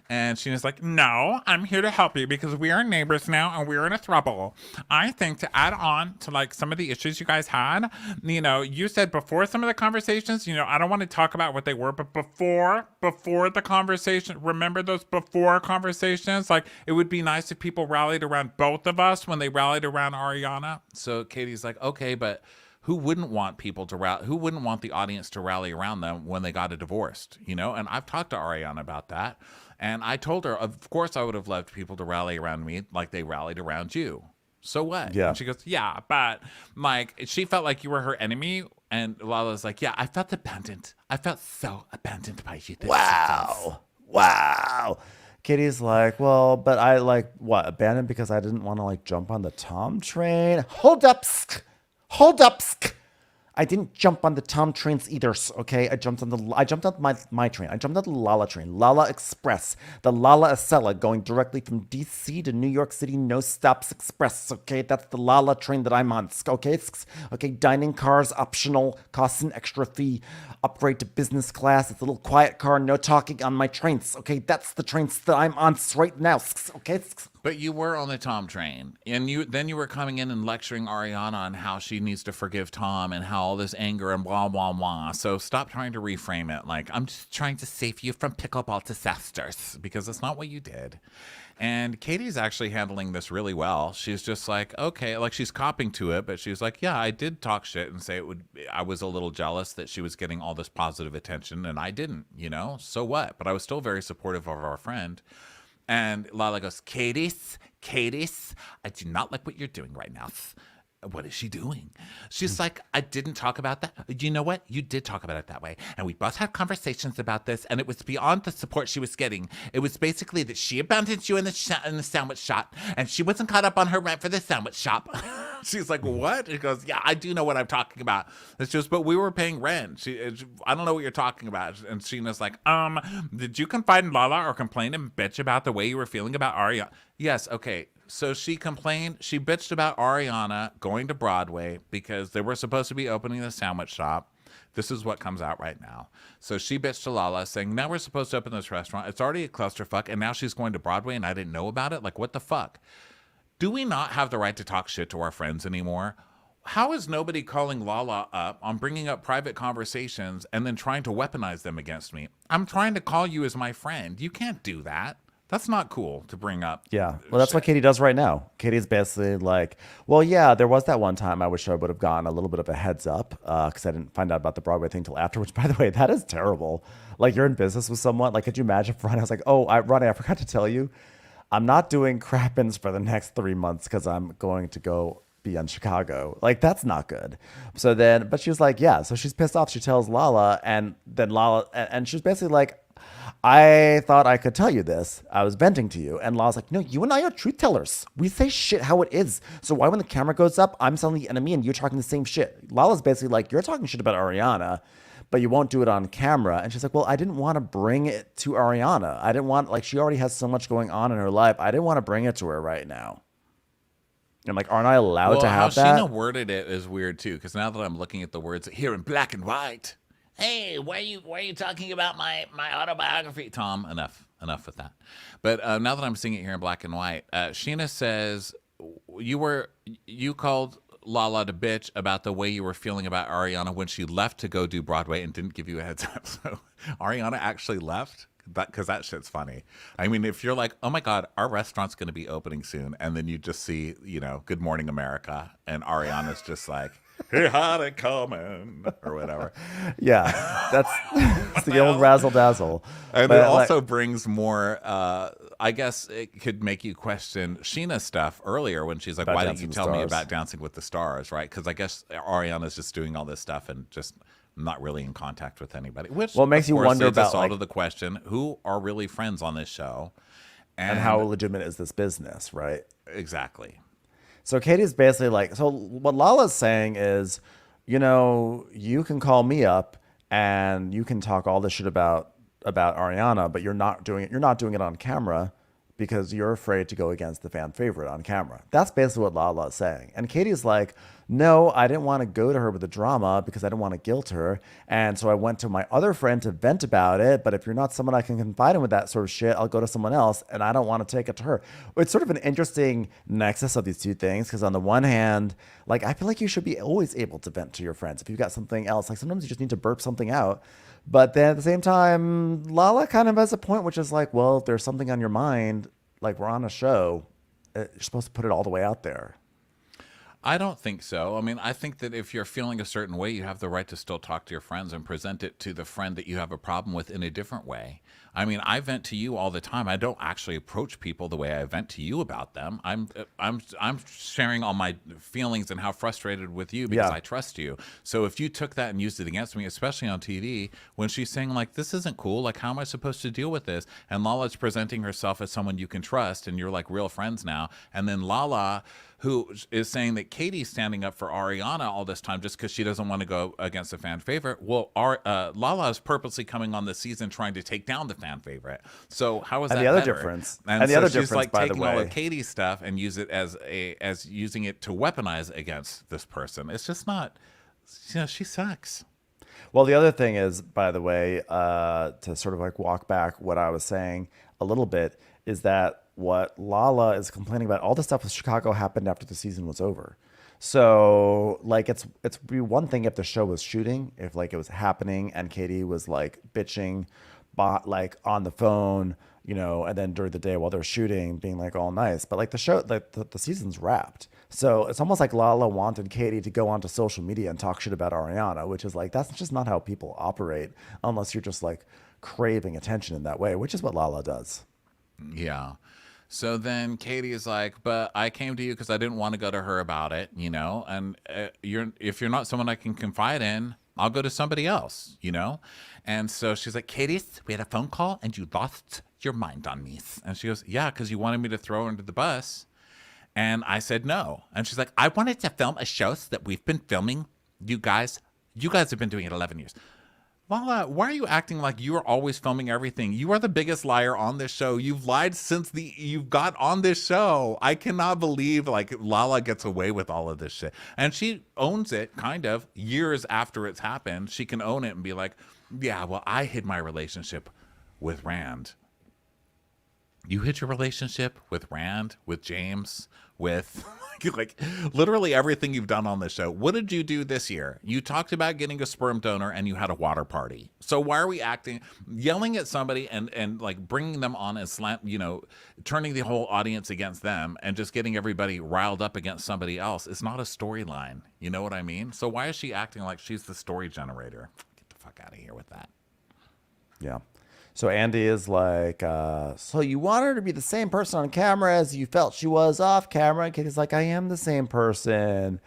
And Sheena's like, no, I'm here to help you because we are neighbors now and we're in a throuble. I think to add on to like some of the issues you guys had, you know, you said before some of the conversations, you know, I don't want to talk about what they were, but before the conversation, remember those before conversations? Like, it would be nice if people rallied around both of us when they rallied around Ariana. So Katie's like, okay, but who wouldn't want people to rally? Who wouldn't want the audience to rally around them when they got divorced? You know, and I've talked to Ariana about that, and I told her, of course, I would have loved people to rally around me like they rallied around you. So what? Yeah. And she goes, yeah, but like she felt like you were her enemy. And Lala's like, yeah, I felt abandoned. I felt so abandoned by you. Wow. Katie's like, well, but I like what? Abandoned because I didn't want to like jump on the Tom train. Hold up. I didn't jump on the Tom trains either, okay? I jumped on my train. I jumped on the Lala train, Lala Express, the Lala Acela going directly from DC to New York City, no stops express, okay? That's the Lala train that I'm on, okay? Okay, dining cars optional, costs an extra fee. Upgrade to business class. It's a little quiet car, no talking on my trains, okay? That's the trains that I'm on right now, okay? But you were on the Tom train, and you were coming in and lecturing Ariana on how she needs to forgive Tom and how all this anger and blah blah blah. So stop trying to reframe it like I'm just trying to save you from pickleball disasters, because that's not what you did. And Katie's actually handling this really well. She's just like, okay, like she's copping to it, but she's like, yeah, I did talk shit and say I was a little jealous that she was getting all this positive attention and I didn't, you know, so what? But I was still very supportive of our friend. And Lala goes, Katie's, I do not like what you're doing right now. What is she doing? She's like, I didn't talk about that. You know what? You did talk about it that way. And we both had conversations about this, and it was beyond the support she was getting. It was basically that she abandoned you in the sandwich shop, and she wasn't caught up on her rent for the sandwich shop. She's like, what? He goes, yeah, I do know what I'm talking about. It's just, but we were paying rent. I don't know what you're talking about. And Sheena's like, did you confide in Lala or complain and bitch about the way you were feeling about Ariana? Yes, okay. So she bitched about Ariana going to Broadway because they were supposed to be opening the sandwich shop. This is what comes out right now. So she bitched to Lala saying, now we're supposed to open this restaurant. It's already a clusterfuck, and now she's going to Broadway and I didn't know about it? Like, what the fuck? Do we not have the right to talk shit to our friends anymore? How is nobody calling Lala up on bringing up private conversations and then trying to weaponize them against me? I'm trying to call you as my friend. You can't do that. That's not cool to bring up. Yeah. Well, that's what Katie does right now. Katie's basically like, well, yeah, there was that one time I wish I would have gotten a little bit of a heads up because I didn't find out about the Broadway thing till after, which, by the way, that is terrible. Like, you're in business with someone. Like, could you imagine if Ronnie, I was like, oh, Ronnie, I forgot to tell you, I'm not doing crap-ins for the next 3 months because I'm going to go be in Chicago. Like, that's not good. So then, but she was like, yeah. So she's pissed off. She tells Lala, and then Lala, and she's basically like, I thought I could tell you this. I was venting to you. And Lala's like, no, you and I are truth tellers. We say shit how it is. So why when the camera goes up, I'm selling the enemy and you're talking the same shit? Lala's basically like, you're talking shit about Ariana, but you won't do it on camera. And she's like, well, I didn't want to bring it to Ariana. I didn't want, like, she already has so much going on in her life. I didn't want to bring it to her right now. I'm like, aren't I allowed to have that? How Sheena worded it is weird too, because now that I'm looking at the words here in black and white, hey, why are you talking about my autobiography? Tom, enough with that. But now that I'm seeing it here in black and white, Sheena says, you called Lala to bitch about the way you were feeling about Ariana when she left to go do Broadway and didn't give you a heads up. So Ariana actually left. Because that shit's funny. I mean, if you're like, oh my God, our restaurant's going to be opening soon, and then you just see, Good Morning America, and Ariana's just like, he had it coming, or whatever. Yeah, that's it's the old razzle dazzle. And But, it also brings more, I guess it could make you question Sheena's stuff earlier when she's like, About why didn't Dancing you with tell me Stars. about Dancing with the Stars, right? Because I guess Ariana's just doing all this stuff and just not really in contact with anybody. Which, Well, it makes of you course, wonder leads us about, all like- to the question, who are really friends on this show? and how legitimate is this business, right? Exactly. So Katie's basically like, so what Lala's saying is, you can call me up and you can talk all this shit about Ariana, but you're not doing it on camera because you're afraid to go against the fan favorite on camera. That's basically what Lala is saying. And Katie's like, no, I didn't want to go to her with the drama because I didn't want to guilt her. And so I went to my other friend to vent about it. But if you're not someone I can confide in with that sort of shit, I'll go to someone else. And I don't want to take it to her. It's sort of an interesting nexus of these two things. Because on the one hand, like, I feel like you should be always able to vent to your friends. If you've got something else, like sometimes you just need to burp something out. But then at the same time, Lala kind of has a point, which is like, well, if there's something on your mind, like we're on a show, you're supposed to put it all the way out there. I don't think so. I mean, I think that if you're feeling a certain way, you have the right to still talk to your friends and present it to the friend that you have a problem with in a different way. I mean, I vent to you all the time. I don't actually approach people the way I vent to you about them. I'm sharing all my feelings and how frustrated with you because Yeah. I trust you. So if you took that and used it against me, especially on TV, when she's saying like, this isn't cool, like how am I supposed to deal with this? And Lala's presenting herself as someone you can trust and you're like real friends now. And then Lala, who is saying that Katie's standing up for Ariana all this time just because she doesn't want to go against a fan favorite. Well, Lala is purposely coming on this season trying to take down the fan favorite. So how is that And the other better? difference- And and the so other she's difference, like by the taking all way- of Katie's stuff and use it as using it to weaponize against this person. It's just not. She sucks. Well, the other thing is, by the way, to sort of like walk back what I was saying a little bit, is that what Lala is complaining about, all the stuff with Chicago happened after the season was over. So like it's be one thing if the show was shooting, if like it was happening and Katie was like bitching, like on the phone, and then during the day while they're shooting, being like all nice. But like the show, like the season's wrapped. So it's almost like Lala wanted Katie to go onto social media and talk shit about Ariana, which is like, that's just not how people operate unless you're just like craving attention in that way, which is what Lala does. Yeah. So then Katie is like, but I came to you because I didn't want to go to her about it, and if you're not someone I can confide in, I'll go to somebody else, And so she's like, Katie, we had a phone call and you lost your mind on me. And she goes, yeah, because you wanted me to throw her under the bus. And I said no. And she's like, I wanted to film a show that we've been filming. You guys have been doing it 11 years. Lala, why are you acting like you are always filming everything? You are the biggest liar on this show. You've lied since you got on this show. I cannot believe like Lala gets away with all of this shit. And she owns it kind of years after it's happened. She can own it and be like, yeah, well, I hid my relationship with Rand. You hid your relationship with Rand, with James, with like literally everything you've done on this show. What did you do this year? You talked about getting a sperm donor and you had a water party. So why are we yelling at somebody and like bringing them on and turning the whole audience against them and just getting everybody riled up against somebody else? It's not a storyline. You know what I mean? So why is she acting like she's the story generator? Get the fuck out of here with that. Yeah. So Andy is like, so you want her to be the same person on camera as you felt she was off camera? And Katie's like, I am the same person.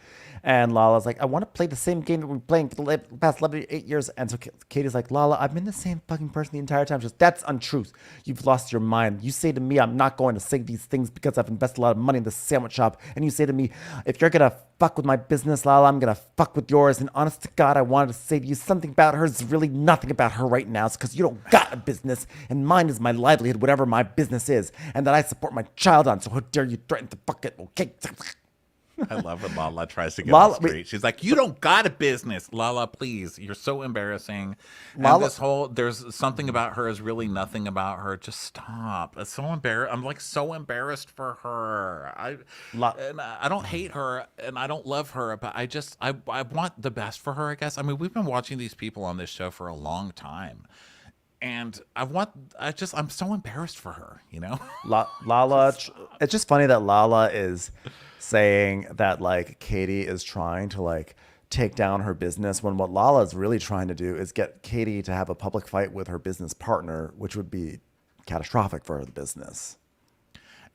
And Lala's like, I want to play the same game that we've been playing for the past 8 years. And so Katie's like, Lala, I've been the same fucking person the entire time. She goes, that's untruth. You've lost your mind. You say to me, I'm not going to say these things because I've invested a lot of money in this sandwich shop. And you say to me, if you're going to fuck with my business, Lala, I'm going to fuck with yours. And honest to God, I wanted to say to you something about her. It's really nothing about her right now. It's because you don't got a business. And mine is my livelihood, whatever my business is. And that I support my child on. So how dare you threaten to fuck it, okay? I love when Lala tries to get Lala- on the street. She's like, "You don't got a business, Lala. Please, you're so embarrassing." Lala- And this whole there's something about her is really nothing about her. Just stop. It's so embarrassed. I'm like so embarrassed for her. I don't hate her and I don't love her, but I want the best for her. I guess. I mean, we've been watching these people on this show for a long time. And I'm so embarrassed for her, you know? Lala, it's just funny that Lala is saying that like Katie is trying to like take down her business when what Lala is really trying to do is get Katie to have a public fight with her business partner, which would be catastrophic for the business.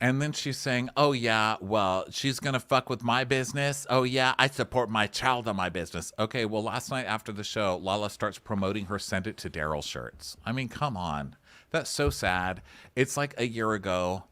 And then she's saying, "Oh yeah, well, she's gonna fuck with my business. Oh yeah, I support my child on my business." Okay, well, last night after the show, Lala starts promoting her "Send It to Daryl" shirts. I mean, come on, that's so sad. It's like a year ago,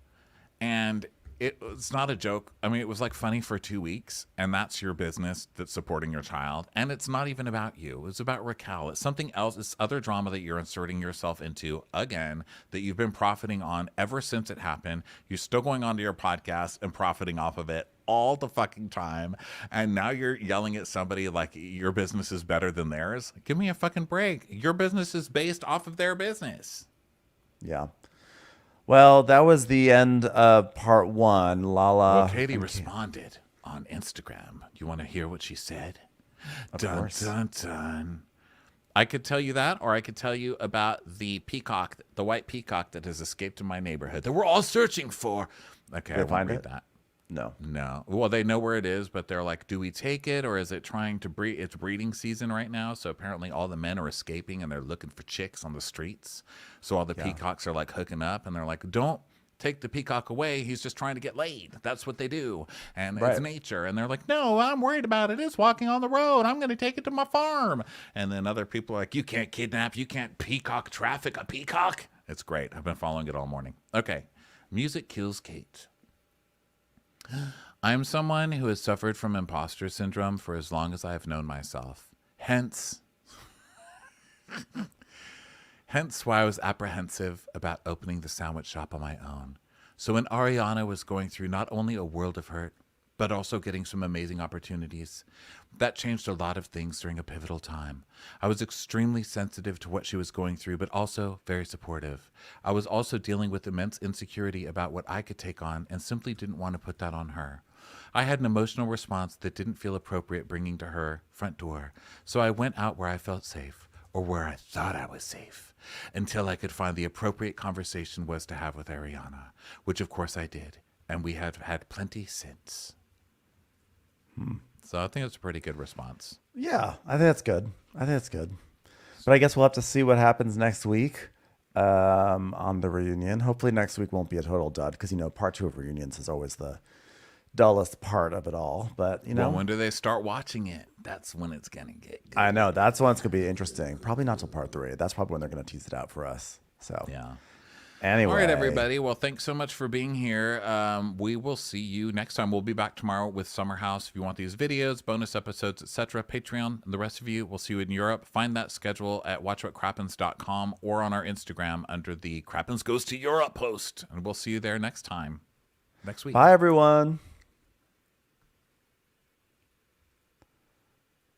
and it's not a joke. I mean, it was like funny for 2 weeks, and that's your business that's supporting your child. And it's not even about you. It's about Raquel. It's something else. It's other drama that you're inserting yourself into again that you've been profiting on ever since it happened. You're still going onto your podcast and profiting off of it all the fucking time. And now you're yelling at somebody like your business is better than theirs. Give me a fucking break. Your business is based off of their business. Yeah. Well, that was the end of part one. Lala. Well, Katie responded on Instagram. You want to hear what she said? Dun, course. dun, dun. I could tell you that, or I could tell you about the peacock, the white peacock that has escaped in my neighborhood that we're all searching for. Okay, I won't find read it? that. No. No. Well, they know where it is, but they're like, do we take it or is it trying to breed? It's breeding season right now. So apparently all the men are escaping and they're looking for chicks on the streets. So all the peacocks are like hooking up and they're like, don't take the peacock away. He's just trying to get laid. That's what they do. And it's nature. And they're like, no, I'm worried about it. It's walking on the road. I'm going to take it to my farm. And then other people are like, you can't kidnap, you can't peacock traffic a peacock. It's great. I've been following it all morning. Okay. Music kills Kate. I am someone who has suffered from imposter syndrome for as long as I have known myself. Hence why I was apprehensive about opening the sandwich shop on my own. So when Ariana was going through not only a world of hurt, but also getting some amazing opportunities, that changed a lot of things during a pivotal time. I was extremely sensitive to what she was going through, but also very supportive. I was also dealing with immense insecurity about what I could take on and simply didn't want to put that on her. I had an emotional response that didn't feel appropriate bringing to her front door, so I went out where I felt safe, or where I thought I was safe, until I could find the appropriate conversation was to have with Ariana, which of course I did, and we have had plenty since. So I think it's a pretty good response. Yeah, I think that's good. But I guess we'll have to see what happens next week on the reunion. Hopefully next week won't be a total dud because, part two of reunions is always the dullest part of it all. But, Well, when do they start watching it? That's when it's going to get good. I know. That's when it's going to be interesting. Probably not till part three. That's probably when they're going to tease it out for us. So, Yeah. anyway. All right, everybody. Well, thanks so much for being here. We will see you next time. We'll be back tomorrow with Summer House. If you want these videos, bonus episodes, etc., Patreon, and the rest of you, we'll see you in Europe. Find that schedule at watchwhatcrappens.com or on our Instagram under the Crappens Goes to Europe post. And we'll see you there next time, next week. Bye, everyone.